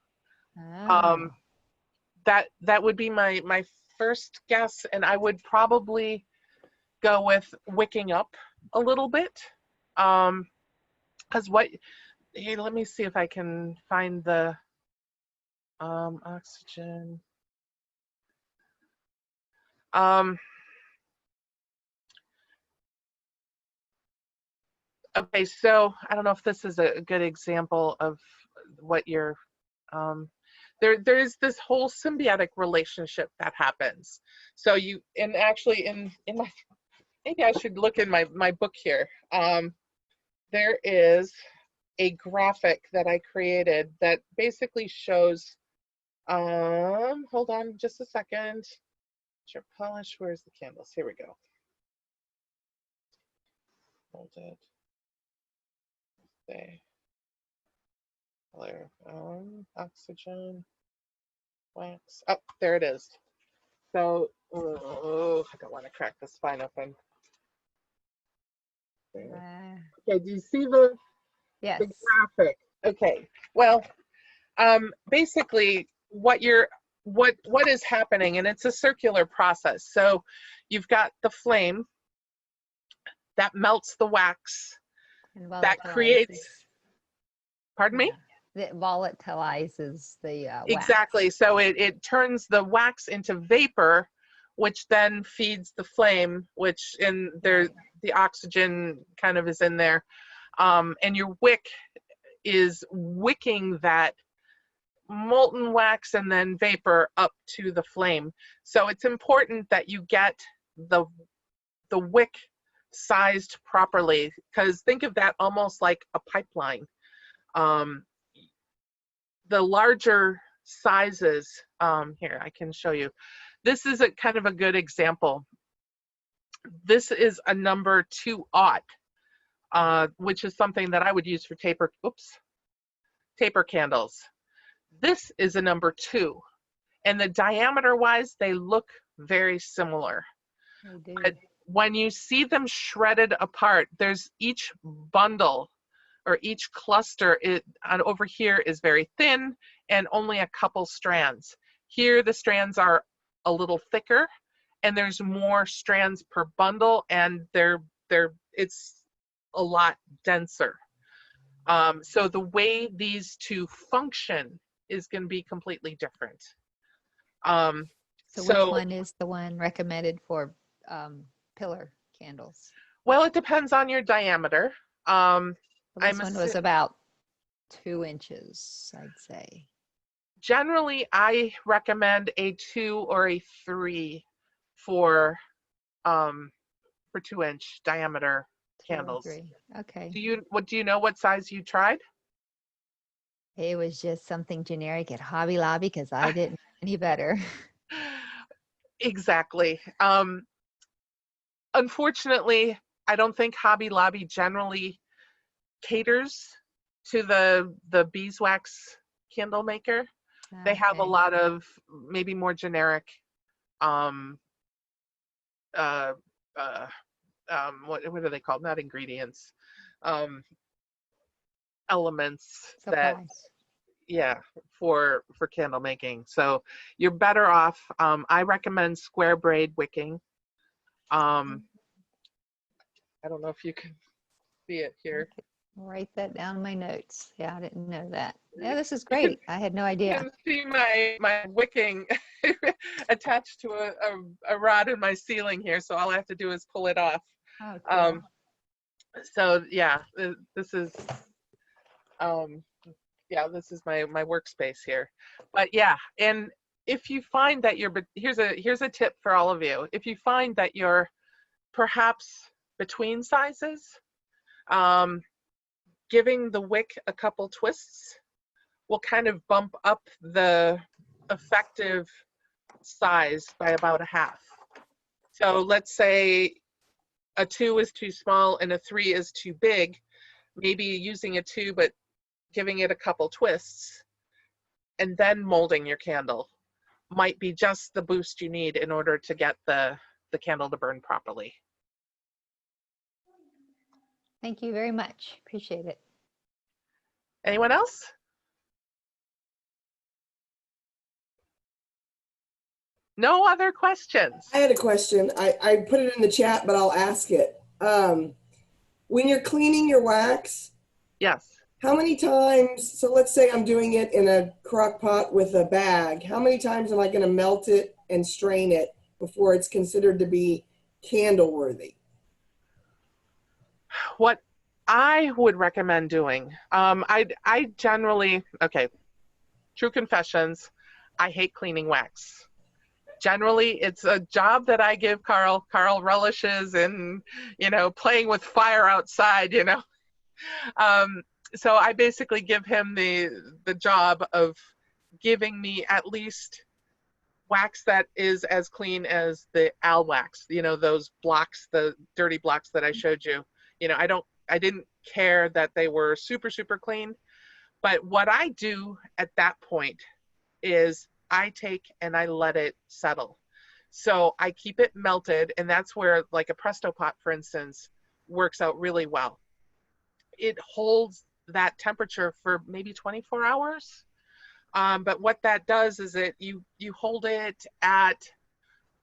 Oh. That would be my first guess, and I would probably go with wicking up a little bit. Because hey, let me see if I can find the oxygen. Okay, so I don't know if this is a good example of what you're, there's this whole symbiotic relationship that happens. So you, and actually in my, maybe I should look in my book here. There is, a graphic that I created that basically shows, hold on just a second. Sure, polish, where's the candles? Here we go. Hold it. Okay. Color, oxygen, wax. Oh, there it is. So, oh, I don't want to crack the spine open. Okay, do you see the Yes. graphic? Okay. Well, basically, what is happening, and it's a circular process. So, you've got the flame that melts the wax, And that creates. Pardon me? That volatilizes the wax. Exactly. So it turns the wax into vapor, which then feeds the flame, which in there the oxygen kind of is in there. And your wick is wicking that molten wax and then vapor up to the flame. So it's important that you get the wick sized properly, because think of that almost like a pipeline. The larger sizes, here, I can show you. This is a kind of a good example. This is a number 2/0, which is something that I would use for taper candles. This is a number 2, and the diameter wise, they look very similar. They do. But when you see them shredded apart, there's each bundle or each cluster over here is very thin and only a couple strands. Here the strands are a little thicker and there's more strands per bundle, and it's a lot denser. So the way these two function is going to be completely different. So which one is the one recommended for pillar candles? Well, it depends on your diameter. Well, this one was about 2 inches, I'd say. Generally, I recommend a 2 or a 3 for 2-inch diameter candles. 2 or 3. Okay. Do you know what size you tried? It was just something generic at Hobby Lobby because I didn't know any better. Exactly. Unfortunately, I don't think Hobby Lobby generally caters to the beeswax candle maker. They have a Okay. lot of maybe more generic what are they called? Not ingredients, elements that, Supplies. yeah, for candle making. So you're better off. I recommend square braid wicking. I don't know if you can see it here. Okay. I'll write that down in my notes. Yeah, I didn't know that. Yeah, this is great. I had no idea. You can see my wicking attached to a rod in my ceiling here, so all I have to do is pull it off. Oh, cool. So yeah, this is this is my workspace here. But yeah, and if you find that here's a tip for all of you. If you find that you're perhaps between sizes, giving the wick a couple twists will kind of bump up the effective size by about a half. So let's say a 2 is too small and a 3 is too big. Maybe using a 2 but giving it a couple twists and then molding your candle might be just the boost you need in order to get the candle to burn properly. Thank you very much. Appreciate it. Anyone else? No other questions? I had a question. I put it in the chat, but I'll ask it. When you're cleaning your wax, Yes. how many times, so let's say I'm doing it in a crock pot with a bag, how many times am I going to melt it and strain it before it's considered to be candle worthy? What I would recommend doing, I generally, okay, true confessions, I hate cleaning wax. Generally, it's a job that I give Carl. Carl relishes in, playing with fire outside, So I basically give him the job of giving me at least wax that is as clean as the al wax, you know, those blocks, the dirty blocks that I showed you. You know, I didn't care that they were super, super clean. But what I do at that point is I take and I let it settle. So I keep it melted, and that's where like a Presto pot, for instance, works out really well. It holds that temperature for maybe 24 hours. But what that does is you hold it at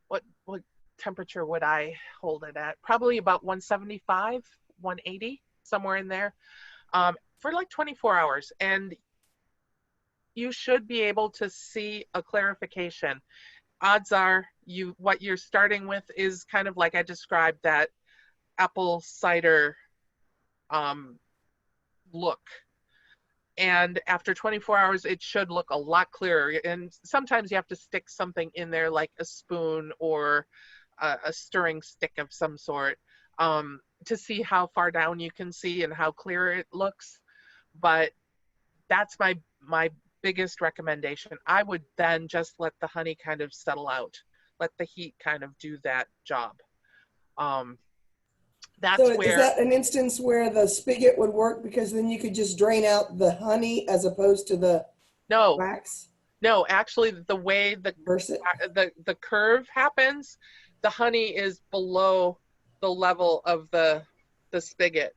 what temperature would I hold it at? Probably about 175, 180, somewhere in there, for like 24 hours. And you should be able to see a clarification. Odds are what you're starting with is kind of like I described, that apple cider look. And after 24 hours, it should look a lot clearer. And sometimes you have to stick something in there like a spoon or a stirring stick of some sort to see how far down you can see and how clear it looks. But that's my biggest recommendation. I would then just let the honey kind of settle out, let the heat kind of do that job. That's so where, is that an instance where the spigot would work, because then you could just drain out the honey as opposed to the wax? No, actually the way the curve happens, the honey is below the level of the spigot.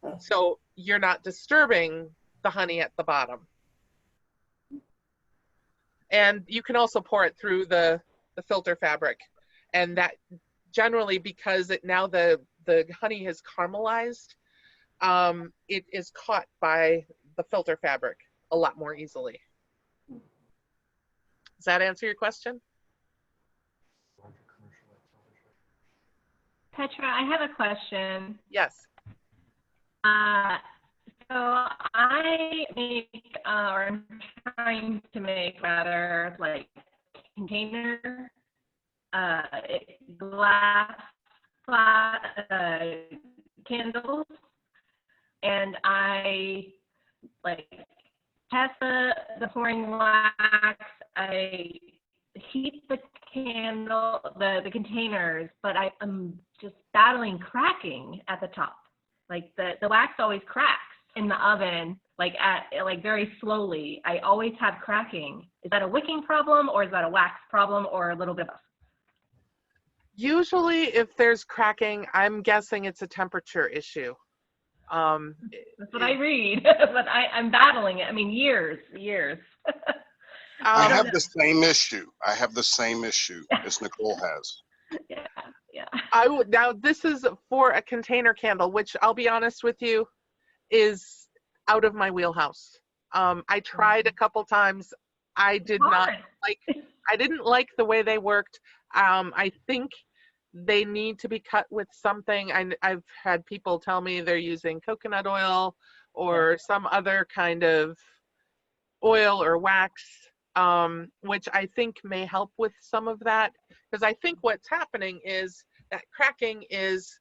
Oh. So you're not disturbing the honey at the bottom. And you can also pour it through the filter fabric. And that generally, because now the honey has caramelized, it is caught by the filter fabric a lot more easily. Does that answer your question? Petra, I have a question. Yes. So I make, or I'm trying to make rather, like container, glass candles, and I like test the pouring wax. I heat the candle, the containers, but I'm just battling cracking at the top. Like the wax always cracks in the oven, like very slowly. I always have cracking. Is that a wicking problem, or is that a wax problem, or a little bit of both? Usually if there's cracking, I'm guessing it's a temperature issue. That's what I read, but I'm battling it. I mean, years. I have the same issue. I have the same issue as Nicole has. Yeah. Now this is for a container candle, which I'll be honest with you, is out of my wheelhouse. I tried a couple times. I didn't like the way they worked. I think they need to be cut with something. I've had people tell me they're using coconut oil or some other kind of oil or wax, which I think may help with some of that. Because I think what's happening is that cracking is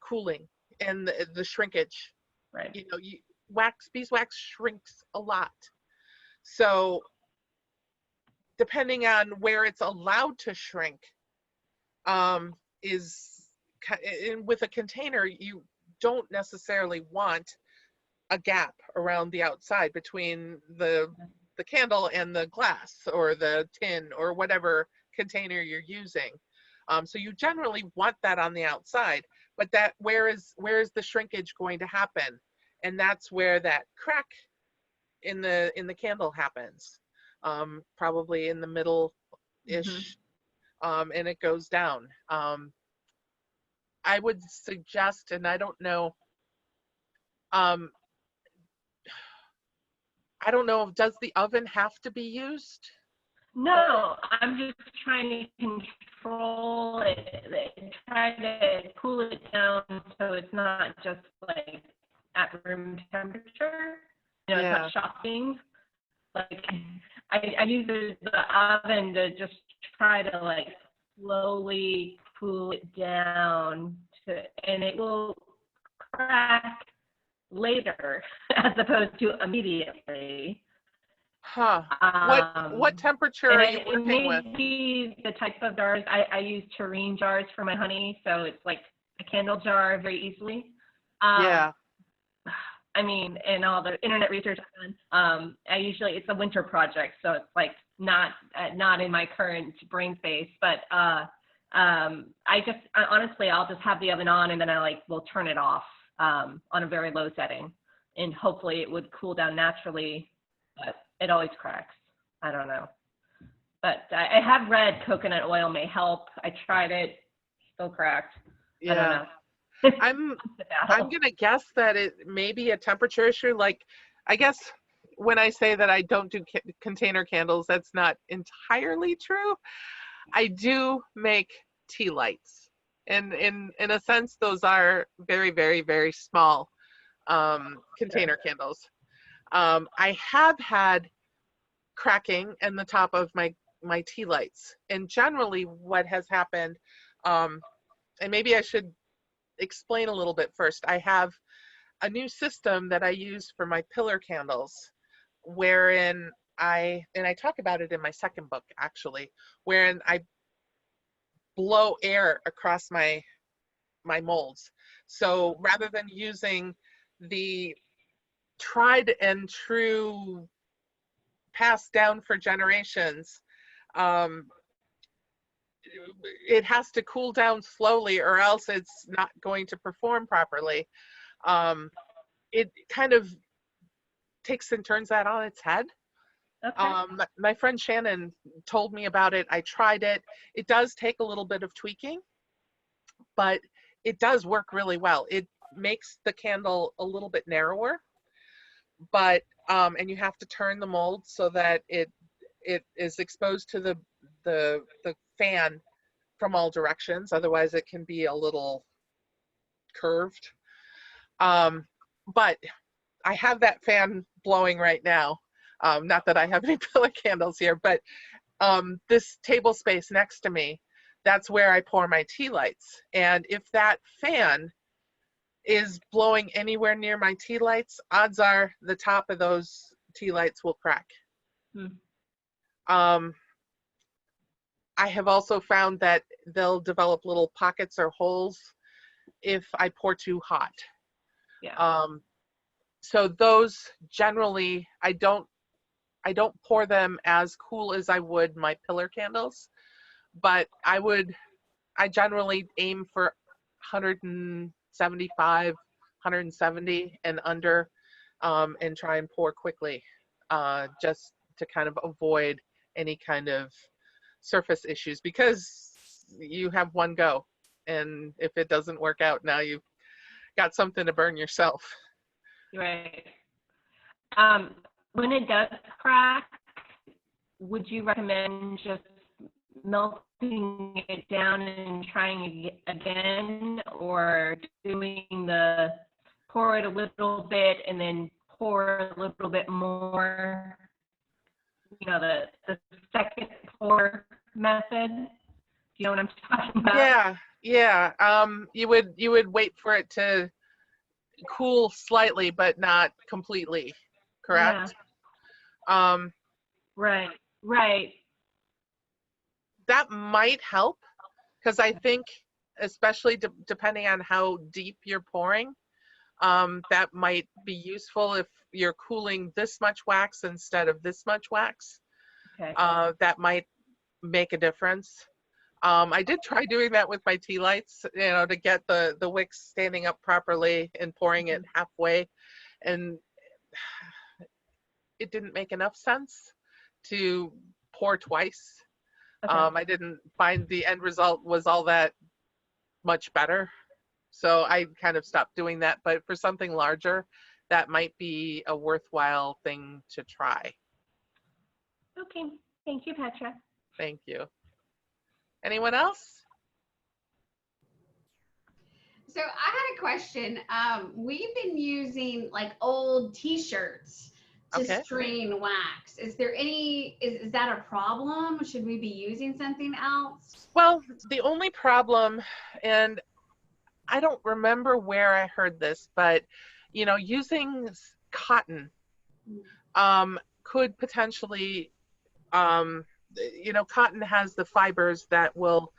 cooling and the shrinkage. Right. You know, beeswax shrinks a lot. So depending on where it's allowed to shrink, with a container, you don't necessarily want a gap around the outside between the candle and the glass or the tin or whatever container you're using. So you generally want that on the outside, but where is the shrinkage going to happen? And that's where that crack in the candle happens, probably in the middle-ish, and it goes down. I would suggest, and I don't know, does the oven have to be used? No, I'm just trying to control it, try to cool it down so it's not just like at room temperature. You know, it's not shocking. Like I use the oven to just try to like slowly cool it down and it will crack later as opposed to immediately. Huh. What temperature And are you it working may with? be the type of jars. I use tureen jars for my honey, so it's like a candle jar very easily. Yeah. I mean, in all the internet research I've done, it's a winter project, so it's like not in my current brain space. But honestly, I'll just have the oven on, and then I will turn it off on a very low setting, and hopefully it would cool down naturally. But it always cracks. I don't know. But I have read coconut oil may help. I tried it, still cracked. Yeah. I don't know. I'm gonna guess that it may be a temperature issue. Like, I guess when I say that I don't do container candles, that's not entirely true. I do make tea lights, and in a sense, those are very, very, very small container candles. I have had cracking in the top of my tea lights, and generally, what has happened, and maybe I should explain a little bit first. I have a new system that I use for my pillar candles, wherein I talk about it in my second book actually, wherein I blow air across my molds. So rather than using the tried and true passed down for generations, it has to cool down slowly or else it's not going to perform properly. It kind of takes and turns that on its head. Okay. My friend Shannon told me about it. I tried it. It does take a little bit of tweaking, but it does work really well. It makes the candle a little bit narrower, but and you have to turn the mold so that it is exposed to the fan from all directions. Otherwise, it can be a little curved. But I have that fan blowing right now. Not that I have any pillar candles here, but this table space next to me, that's where I pour my tea lights. And if that fan is blowing anywhere near my tea lights, odds are the top of those tea lights will crack. I have also found that they'll develop little pockets or holes if I pour too hot. Yeah. So those generally, I don't pour them as cool as I would my pillar candles, but I generally aim for 175, 170 and under, and try and pour quickly, just to kind of avoid any kind of surface issues, because you have one go, and if it doesn't work out, now you've got something to burn yourself. Right. When it does crack, would you recommend just melting it down and trying again, or doing the pour it a little bit and then pour a little bit more? You know, the second pour method. Do you know what I'm talking about? Yeah. You would wait for it to cool slightly, but not completely. Correct? Yeah. Right. That might help, because I think, especially depending on how deep you're pouring, that might be useful if you're cooling this much wax instead of this much wax. Okay. That might make a difference. I did try doing that with my tea lights, to get the wicks standing up properly and pouring it halfway, and it didn't make enough sense to pour twice. Okay. I didn't find the end result was all that much better, so I kind of stopped doing that. But for something larger, that might be a worthwhile thing to try. Okay. Thank you, Petra. Thank you. Anyone else? So I had a question. We've been using old t-shirts to strain wax. Is there is that a problem? Should we be using something else? Well, the only problem, and I don't remember where I heard this, but you know, using cotton could potentially, you know, cotton has the fibers that will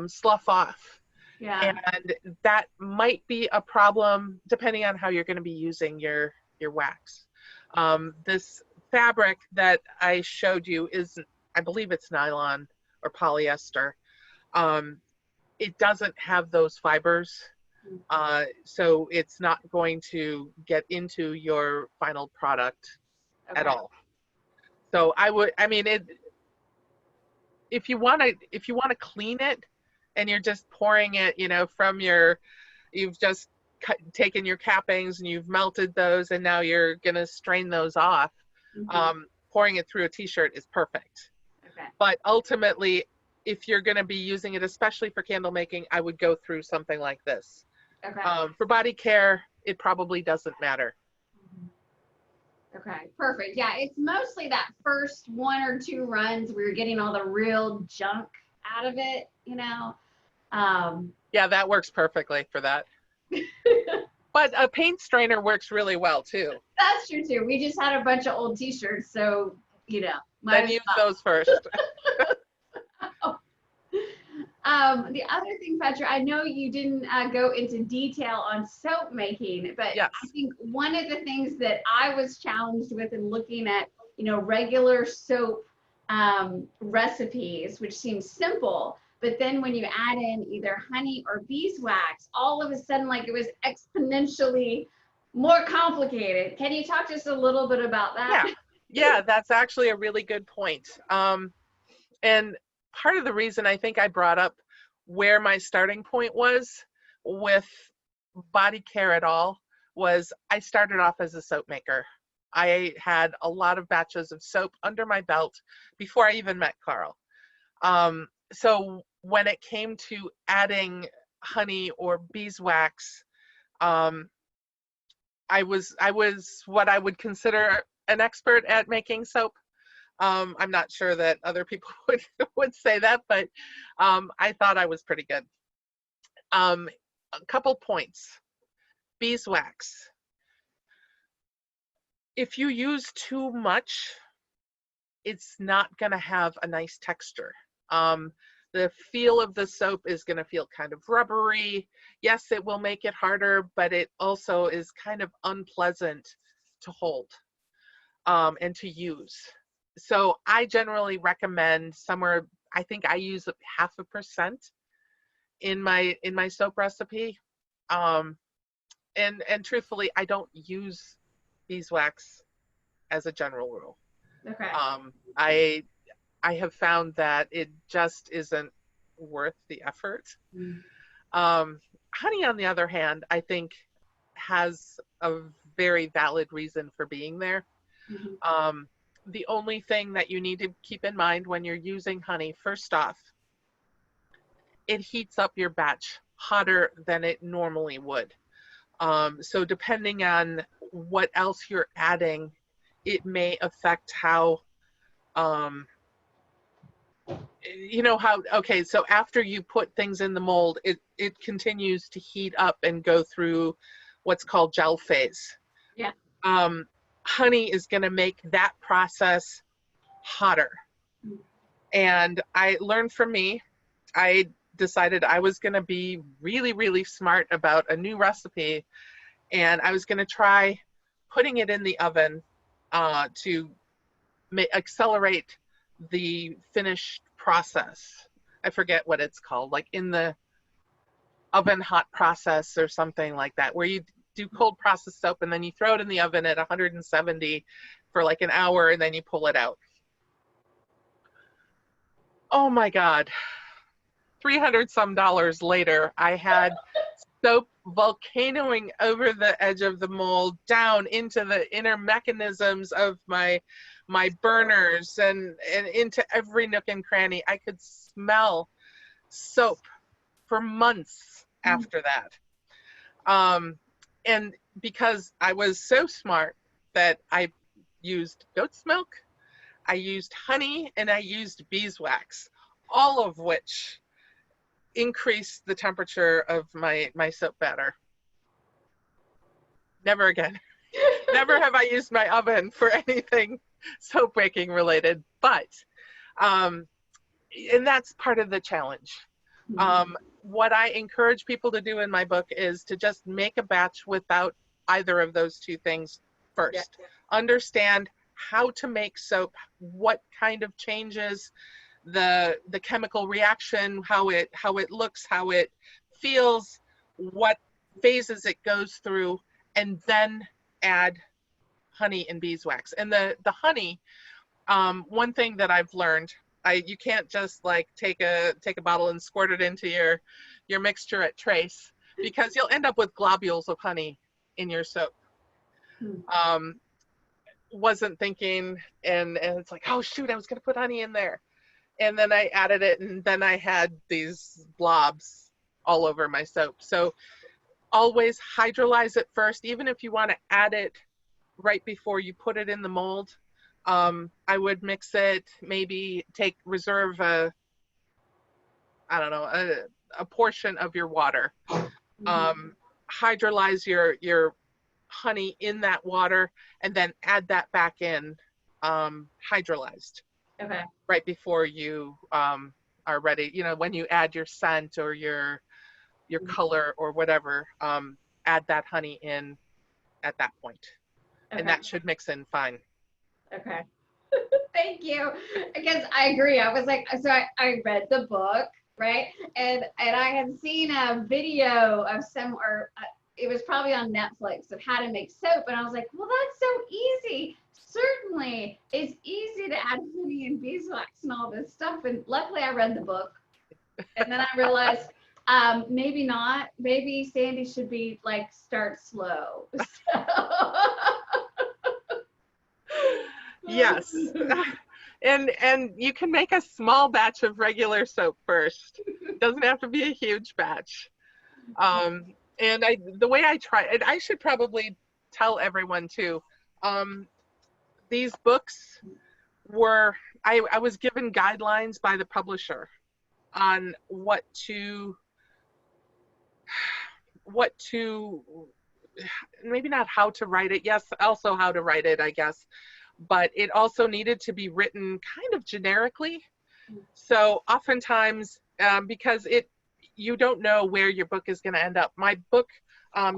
slough off. Yeah. And that might be a problem depending on how you're going to be using your wax. This fabric that I showed you is, I believe it's nylon or polyester. It doesn't have those fibers, so it's not going to get into your final product at all. So I mean, if you want to clean it and you're just pouring it, you know, from you've just taken your cappings and you've melted those and now you're gonna strain those off. Pouring it through a t-shirt is perfect. But ultimately, if you're going to be using it, especially for candle making, I would go through something like this. For body care, it probably doesn't matter. Okay, perfect. Yeah, it's mostly that first 1 or 2 runs where you're getting all the real junk out of it, you know. Yeah, that works perfectly for that. But a paint strainer works really well too. That's true too. We just had a bunch of old t-shirts, so, you know. Then use those first. The other thing, Petra, I know you didn't go into detail on soap making, but yes. I think one of the things that I was challenged with in looking at, you know, regular soap recipes, which seems simple, but then when you add in either honey or beeswax, all of a sudden, like, it was exponentially more complicated. Can you talk to us a little bit about that? Yeah, that's actually a really good point. And part of the reason I think I brought up where my starting point was with body care at all was I started off as a soap maker. I had a lot of batches of soap under my belt before I even met Carl. So when it came to adding honey or beeswax, I was what I would consider an expert at making soap. I'm not sure that other people would say that, but I thought I was pretty good. A couple points. Beeswax. If you use too much, it's not going to have a nice texture. The feel of the soap is going to feel kind of rubbery. Yes, it will make it harder, but it also is kind of unpleasant to hold and to use. So I generally recommend somewhere, I think I use 0.5% in my soap recipe. And truthfully, I don't use beeswax as a general rule. Okay. I have found that it just isn't worth the effort. Honey, on the other hand, I think has a very valid reason for being there. The only thing that you need to keep in mind when you're using honey, first off, it heats up your batch hotter than it normally would. So depending on what else you're adding, it may affect how, you know how, okay, so after you put things in the mold, it continues to heat up and go through what's called gel phase. Yeah. Honey is going to make that process hotter. And I learned from me, I decided I was going to be really, really smart about a new recipe, and I was going to try putting it in the oven to accelerate the finished process. I forget what it's called, like in the oven hot process or something like that, where you do cold process soap and then you throw it in the oven at 170 for like an hour and then you pull it out. Oh my God. $300 some later, I had soap volcanoing over the edge of the mold down into the inner mechanisms of my burners and into every nook and cranny. I could smell soap for months after that. And because I was so smart that I used goat's milk, I used honey, and I used beeswax, all of which increased the temperature of my soap batter. never again. Never have I used my oven for anything soap making related, but, and that's part of the challenge. What I encourage people to do in my book is to just make a batch without either of those two things first. Understand how to make soap, what kind of changes, the chemical reaction, how it looks, how it feels, what phases it goes through, and then add honey and beeswax. And the honey, one thing that I've learned, you can't just like take a bottle and squirt it into your mixture at trace, because you'll end up with globules of honey in your soap. Wasn't thinking, and it's like, oh shoot, I was gonna put honey in there, and then I added it, and then I had these blobs all over my soap. So always hydrolyze it first, even if you want to add it right before you put it in the mold. I would mix it, maybe reserve a portion of your water. Hydrolyze your honey in that water, and then add that back in hydrolyzed. Okay. Right before you are ready, you know, when you add your scent or your color or whatever, add that honey in at that point. Okay. And that should mix in fine. Okay. Thank you. Because I agree. I was like, so I read the book, right? And I had seen a video of it was probably on Netflix, of how to make soap. And I was like, well, that's so easy. Certainly, it's easy to add honey and beeswax and all this stuff. And luckily, I read the book. And then I realized, maybe not. Maybe Sandy should be like, start slow. Yes. And you can make a small batch of regular soap first. It doesn't have to be a huge batch. And the way I try it, I should probably tell everyone too. These books were, I was given guidelines by the publisher on what to, maybe not how to write it. Yes, also how to write it, I guess. But it also needed to be written kind of generically. So oftentimes, because you don't know where your book is going to end up. My book,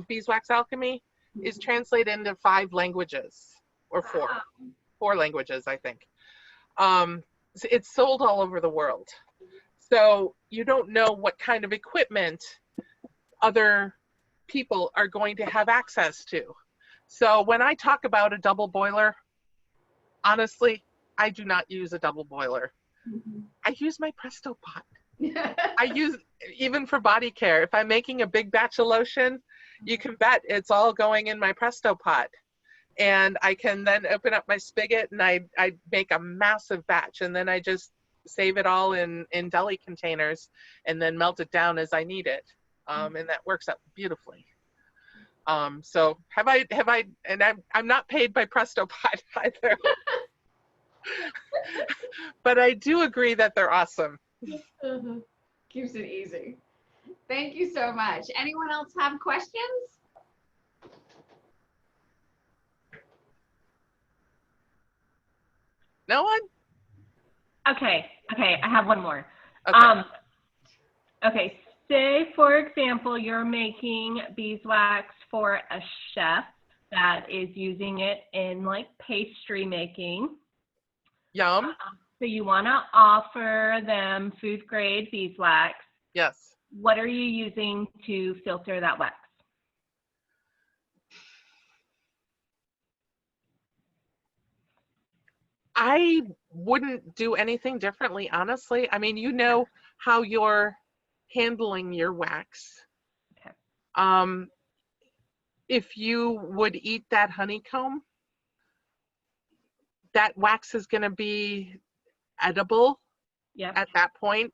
Beeswax Alchemy, is translated into 5 languages, or 4. 4 languages, I think. It's sold all over the world. So you don't know what kind of equipment other people are going to have access to. So when I talk about a double boiler, honestly, I do not use a double boiler. I use my Presto pot. I use, even for body care, if I'm making a big batch of lotion, you can bet it's all going in my Presto pot. And I can then open up my spigot, and I make a massive batch, and then I just save it all in deli containers and then melt it down as I need it. And that works out beautifully. So have I, and I'm not paid by Presto pot either. But I do agree that they're awesome. Keeps it easy. Thank you so much. Anyone else have questions? No one? Okay, I have one more. Okay. Okay, say for example, you're making beeswax for a chef that is using it in like pastry making. Yum. So you want to offer them food grade beeswax. Yes. What are you using to filter that wax? I wouldn't do anything differently, honestly. I mean, you know how you're handling your wax. Okay. If you would eat that honeycomb, that wax is going to be edible at that point.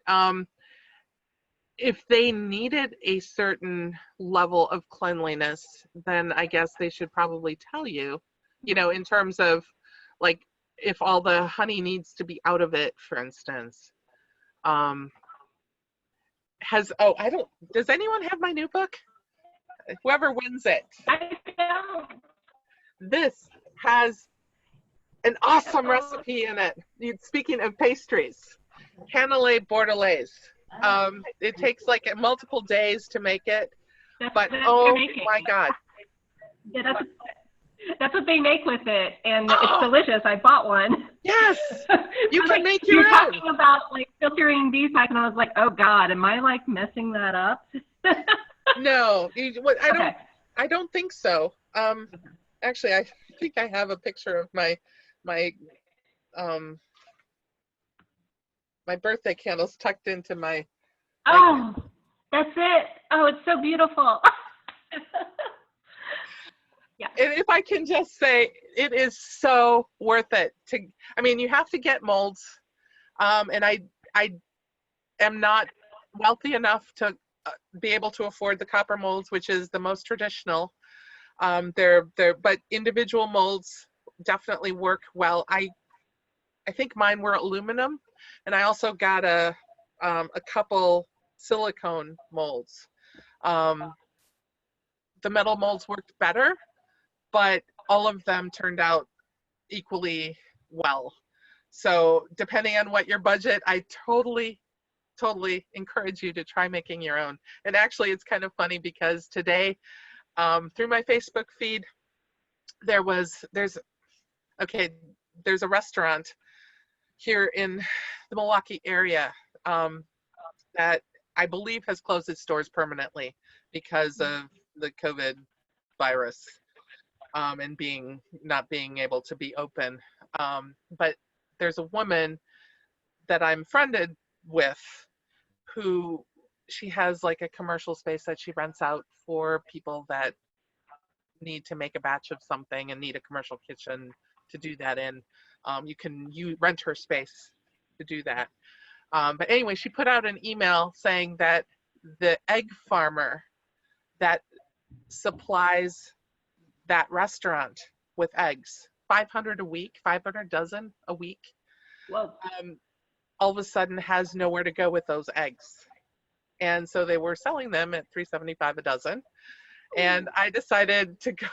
If they needed a certain level of cleanliness, then I guess they should probably tell you, you know, in terms of like, if all the honey needs to be out of it, for instance. Does anyone have my new book? whoever wins it, I don't. this has an awesome recipe in it. Speaking of pastries, cannelé bordelaise. It takes like multiple days to make it, but oh my God. Yeah, that's what they make with it, and it's delicious. I bought one. Yes, you can make You're your own. talking about like filtering beeswax, and I was like, oh God, am I like messing that up? No, Okay. I don't think so. Actually, I think I have a picture of my birthday candles tucked into my. Oh, that's it. Oh, it's so beautiful. Yeah. And if I can just say, it is so worth it to. I mean, you have to get molds, and I am not wealthy enough to be able to afford the copper molds, which is the most traditional. But individual molds definitely work well. I think mine were aluminum, and I also got a couple silicone molds. The metal molds worked better, but all of them turned out equally well. So depending on what your budget, I totally encourage you to try making your own. And actually, it's kind of funny because today, through my Facebook feed, there's a restaurant here in the Milwaukee area that I believe has closed its doors permanently because of the COVID virus and not being able to be open. But there's a woman that I'm friended with who she has like a commercial space that she rents out for people that need to make a batch of something and need a commercial kitchen to do that in. You rent her space to do that. But anyway, she put out an email saying that the egg farmer that supplies that restaurant with eggs, 500 a week, 500 dozen a week, Whoa. all of a sudden has nowhere to go with those eggs. And so they were selling them at $3.75 a dozen. And I decided to go,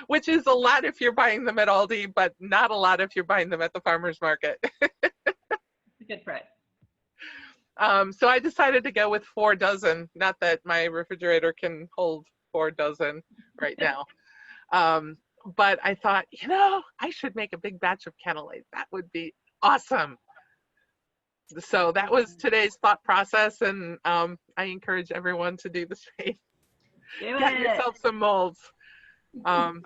which is a lot if you're buying them at Aldi, but not a lot if you're buying them at the farmer's market. Good price. So I decided to go with 4 dozen. Not that my refrigerator can hold 4 dozen right now. But I thought, I should make a big batch of cannelé. That would be awesome. So that was today's thought process, and I encourage everyone to do the same. Get yourself some molds,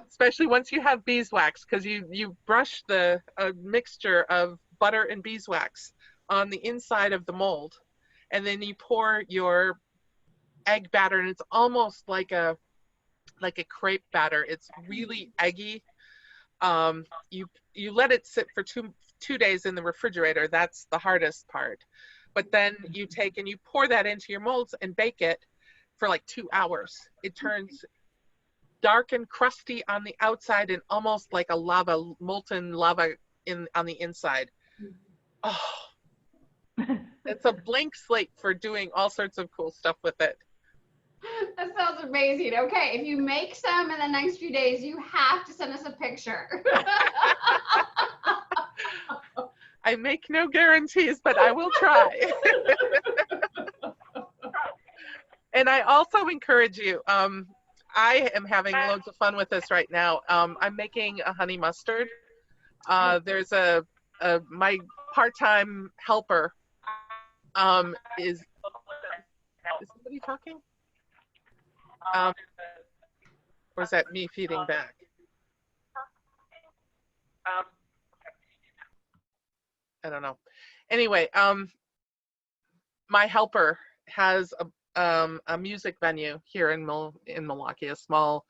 especially once you have beeswax, because you brush the mixture of butter and beeswax on the inside of the mold, and then you pour your egg batter, and it's almost like a crepe batter. It's really eggy. You let it sit for two days in the refrigerator. That's the hardest part. But then you take and you pour that into your molds and bake it for like 2 hours. It turns dark and crusty on the outside and almost like a molten lava on the inside. Oh, it's a blank slate for doing all sorts of cool stuff with it. That sounds amazing. Okay, if you make some in the next few days, you have to send us a picture. I make no guarantees, but I will try. And I also encourage you, I am having loads of fun with this right now. I'm making a honey mustard. There's my part-time helper is somebody talking? Or is that me feeding back? I don't know. Anyway, my helper has a music venue here in Milwaukee, a small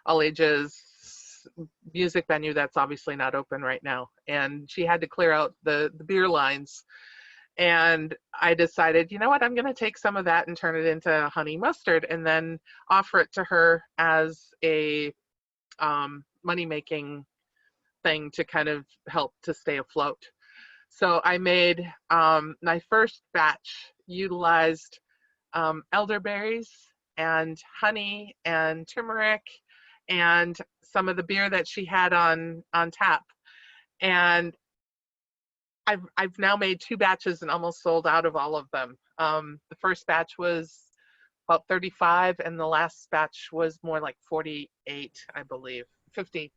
all ages music venue that's obviously not open right now. And she had to clear out the beer lines. And I decided, you know what, I'm going to take some of that and turn it into honey mustard and then offer it to her as a money-making thing to kind of help to stay afloat. So I made my first batch utilized elderberries and honey and turmeric and some of the beer that she had on tap. And I've now made 2 batches and almost sold out of all of them. The first batch was about 35, and the last batch was more like 48, I believe, 53.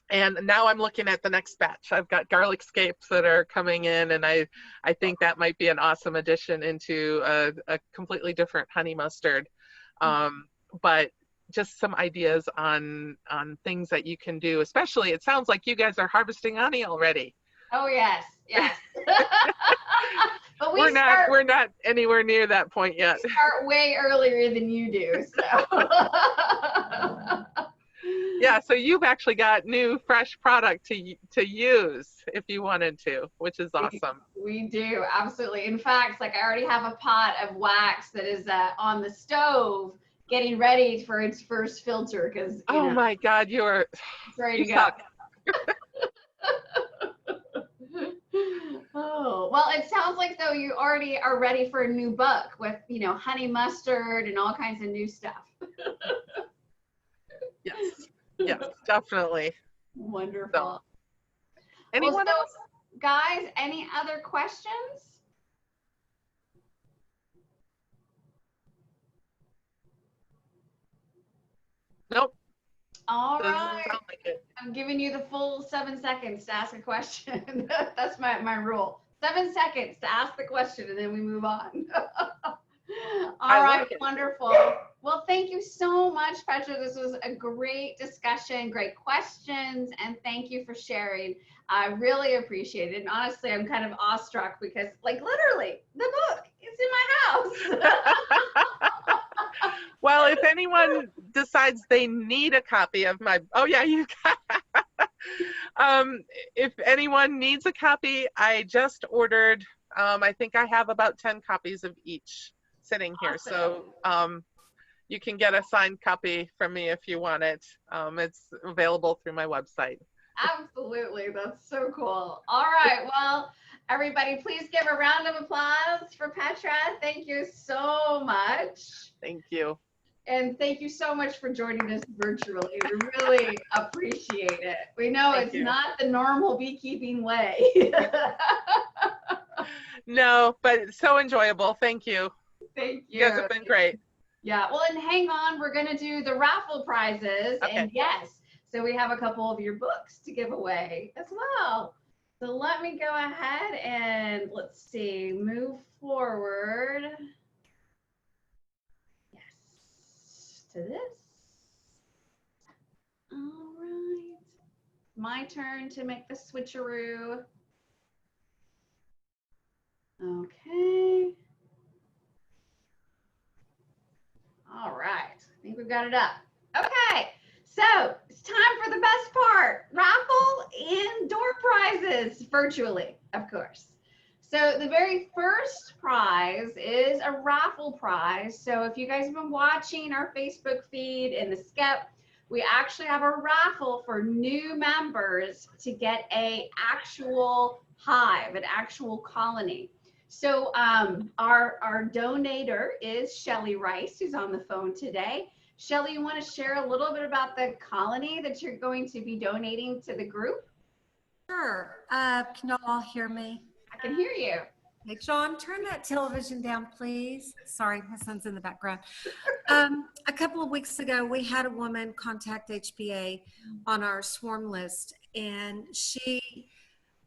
And now I'm looking at the next batch. I've got garlic scapes that are coming in, and I think that might be an awesome addition into a completely different honey mustard. But just some ideas on things that you can do, especially it sounds like you guys are harvesting honey already. Oh yes, yes. But we're not anywhere near that point yet. We start way earlier than you do, so. Yeah, so you've actually got new fresh product to use if you wanted to, which is awesome. We do, absolutely. In fact, like I already have a pot of wax that is on the stove getting ready for its first filter because oh my God, it's ready to go. Oh, well, it sounds like though you already are ready for a new book with, honey mustard and all kinds of new stuff. Yes, definitely. Wonderful. So, anyone else? Guys, any other questions? Nope. All Doesn't right. sound like it. I'm giving you the full 7 seconds to ask a question. That's my rule. 7 seconds to ask the question and then we move on. All right, like wonderful. Well, thank you so much, Petra. This was a great discussion, great questions, and thank you for sharing. I really appreciate it. And honestly, I'm kind of awestruck because, like, literally, the book is in my house. Well, if anyone decides they need a copy of my, if anyone needs a copy, I just ordered, I think I have about 10 copies of each sitting here. Awesome. So you can get a signed copy from me if you want it. It's available through my website. Absolutely. That's so cool. All right. Well, everybody, please give a round of applause for Petra. Thank you so much. Thank you. And thank you so much for joining us virtually. We really appreciate it. We know it's not the normal beekeeping way. No, but it's so enjoyable. Thank you. Thank you. You guys have been great. Yeah. Well, and hang on. We're going to do the raffle prizes. Okay. And yes, so we have a couple of your books to give away as well. So let me go ahead and let's see, move forward. To this. All right. My turn to make the switcheroo. Okay. All right. I think we've got it up. Okay. So it's time for the best part. Raffle and door prizes virtually, of course. So the very first prize is a raffle prize. So if you guys have been watching our Facebook feed and the SCEP, we actually have a raffle for new members to get an actual hive, an actual colony. So our donator is Shelly Rice, who's on the phone today. Shelly, you want to share a little bit about the colony that you're going to be donating to the group? Sure. Can you all hear me? I can hear you. Hey, John, turn that television down, please. Sorry, my son's in the background. A couple of weeks ago, we had a woman contact HBA on our swarm list, and she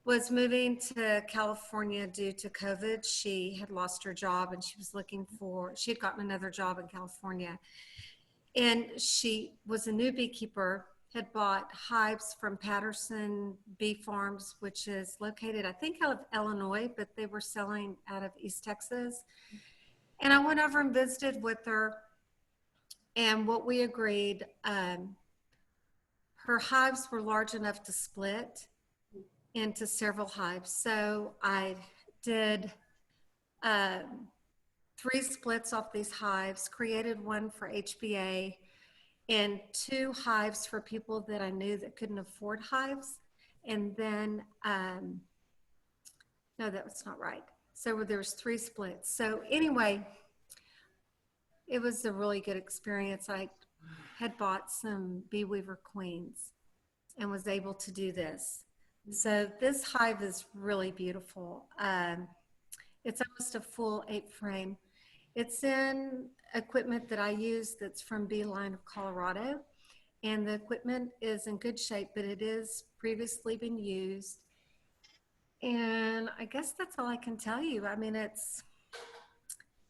was moving to California due to COVID. She had lost her job, and she had gotten another job in California. And she was a new beekeeper, had bought hives from Patterson Bee Farms, which is located, I think, out of Illinois, but they were selling out of East Texas. And I went over and visited with her, and what we agreed, her hives were large enough to split into several hives. So I did 3 splits off these hives, created one for HBA, and 2 hives for people that I knew that couldn't afford hives. And then, no, that was not right. So there's 3 splits. So anyway, it was a really good experience. I had bought some bee weaver queens and was able to do this. So this hive is really beautiful. It's almost a full 8 frame. It's in equipment that I use that's from Beeline of Colorado. And the equipment is in good shape, but it is previously been used. And I guess that's all I can tell you. I mean,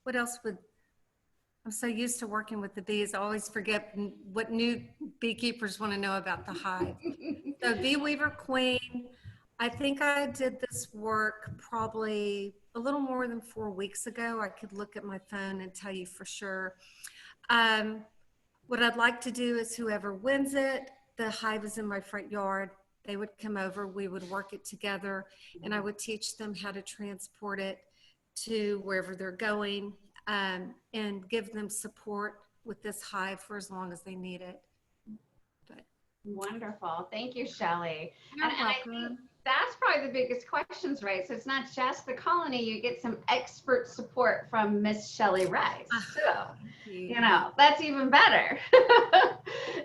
what else I'm so used to working with the bees, I always forget what new beekeepers want to know about the hive. So Bee Weaver Queen, I think I did this work probably a little more than 4 weeks ago. I could look at my phone and tell you for sure. What I'd like to do is whoever wins it, the hive is in my front yard. They would come over, we would work it together, and I would teach them how to transport it to wherever they're going, and give them support with this hive for as long as they need it. But wonderful. Thank you, Shelley. You're and I think that's probably the biggest questions, right? So it's not just the colony, you get some expert support from Miss Shelley Rice. So, you know, that's even better.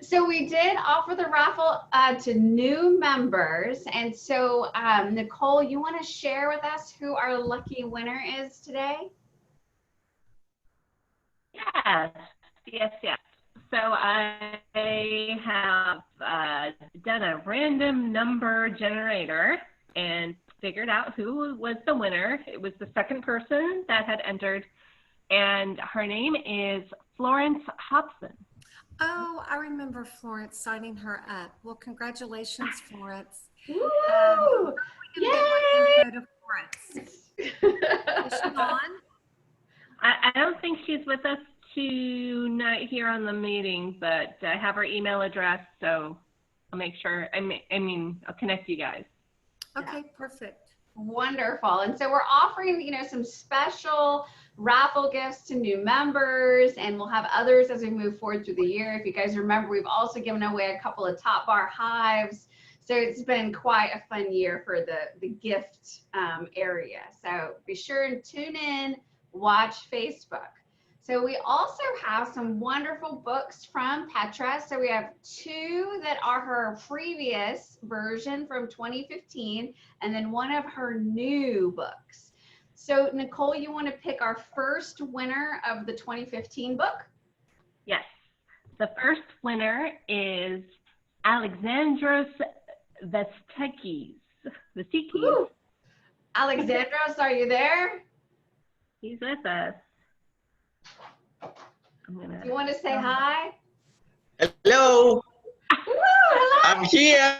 So we did offer the raffle to new members. And so, Nicole, you want to share with us who our lucky winner is today? Yes. So I have done a random number generator and figured out who was the winner. It was the second person that had entered, and her name is Florence Hobson. Oh, I remember Florence signing her up. Well, congratulations, Florence. Woo! Yay! Is she on? I don't think she's with us tonight here on the meeting, but I have her email address, so I'll make sure, I'll connect you guys. Okay, perfect. Wonderful. And so we're offering, you know, some special raffle gifts to new members, and we'll have others as we move forward through the year. If you guys remember, we've also given away a couple of top bar hives. So it's been quite a fun year for the gift area. So be sure and tune in, watch Facebook. So we also have some wonderful books from Petra. So we have 2 that are her previous version from 2015, and then one of her new books. So Nicole, you want to pick our first winner of the 2015 book? Yes. The first winner is Alexandros Vestekis. Alexandros, are you there? He's with us. You want to say hi? Hello. Woo, hello. I'm here.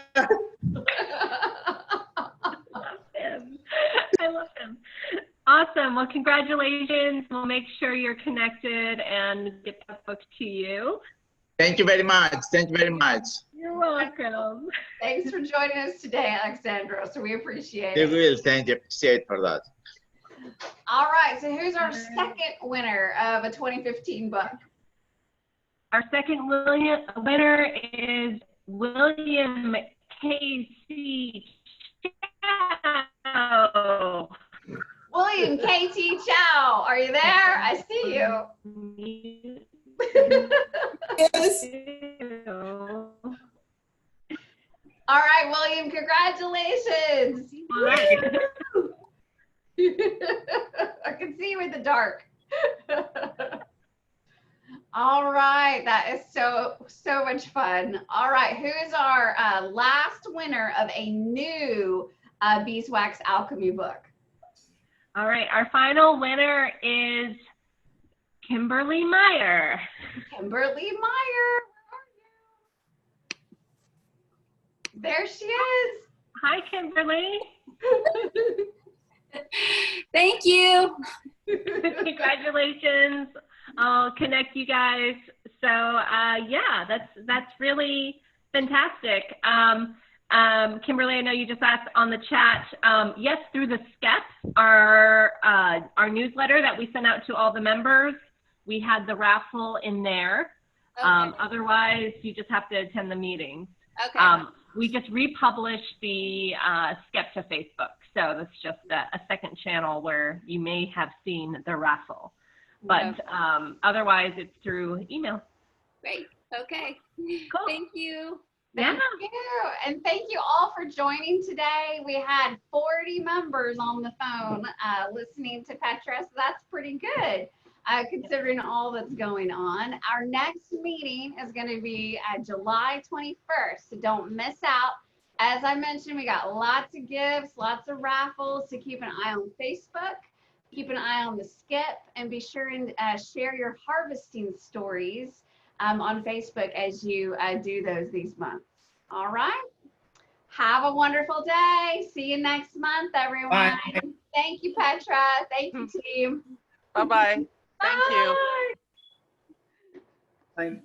I love him. Awesome. Well, congratulations. We'll make sure you're connected and get that book to you. Thank you very much. Thank you very much. You're welcome. Thanks for joining us today, Alexandros. So we appreciate You it. will. Thank you. Appreciate for that. All right. So who's our second winner of a 2015 book? Our second winner is William K.C. Chow. William K.T. Chow, are you there? I see you. Yes. All right, William, congratulations. All right. I can see you in the dark. All right, that is so much fun. All right, who is our last winner of a new Beeswax Alchemy book? All right, our final winner is Kimberly Meyer. Kimberly Meyer, where are you? There she is. Hi, Kimberly. Thank you. Congratulations. I'll connect you guys. So yeah, that's really fantastic. Kimberly, I know you just asked on the chat. Yes, through the SCEP, our newsletter that we sent out to all the members, we had the raffle in there. Okay. Otherwise, you just have to attend the meetings. Okay. We just republished the SCEP to Facebook. So that's just a second channel where you may have seen the raffle. But otherwise, it's through email. Great. Okay. Cool. Thank you. Yeah. Thank you. And thank you all for joining today. We had 40 members on the phone listening to Petra, so that's pretty good considering all that's going on. Our next meeting is going to be July 21st, so don't miss out. As I mentioned, we got lots of gifts, lots of raffles, so keep an eye on Facebook, keep an eye on the skip, and be sure and share your harvesting stories on Facebook as you do these months. All right. Have a wonderful day. See you next month, everyone. Bye. Thank you, Petra. Thank you, team. Bye-bye. Thank you. Bye. Bye.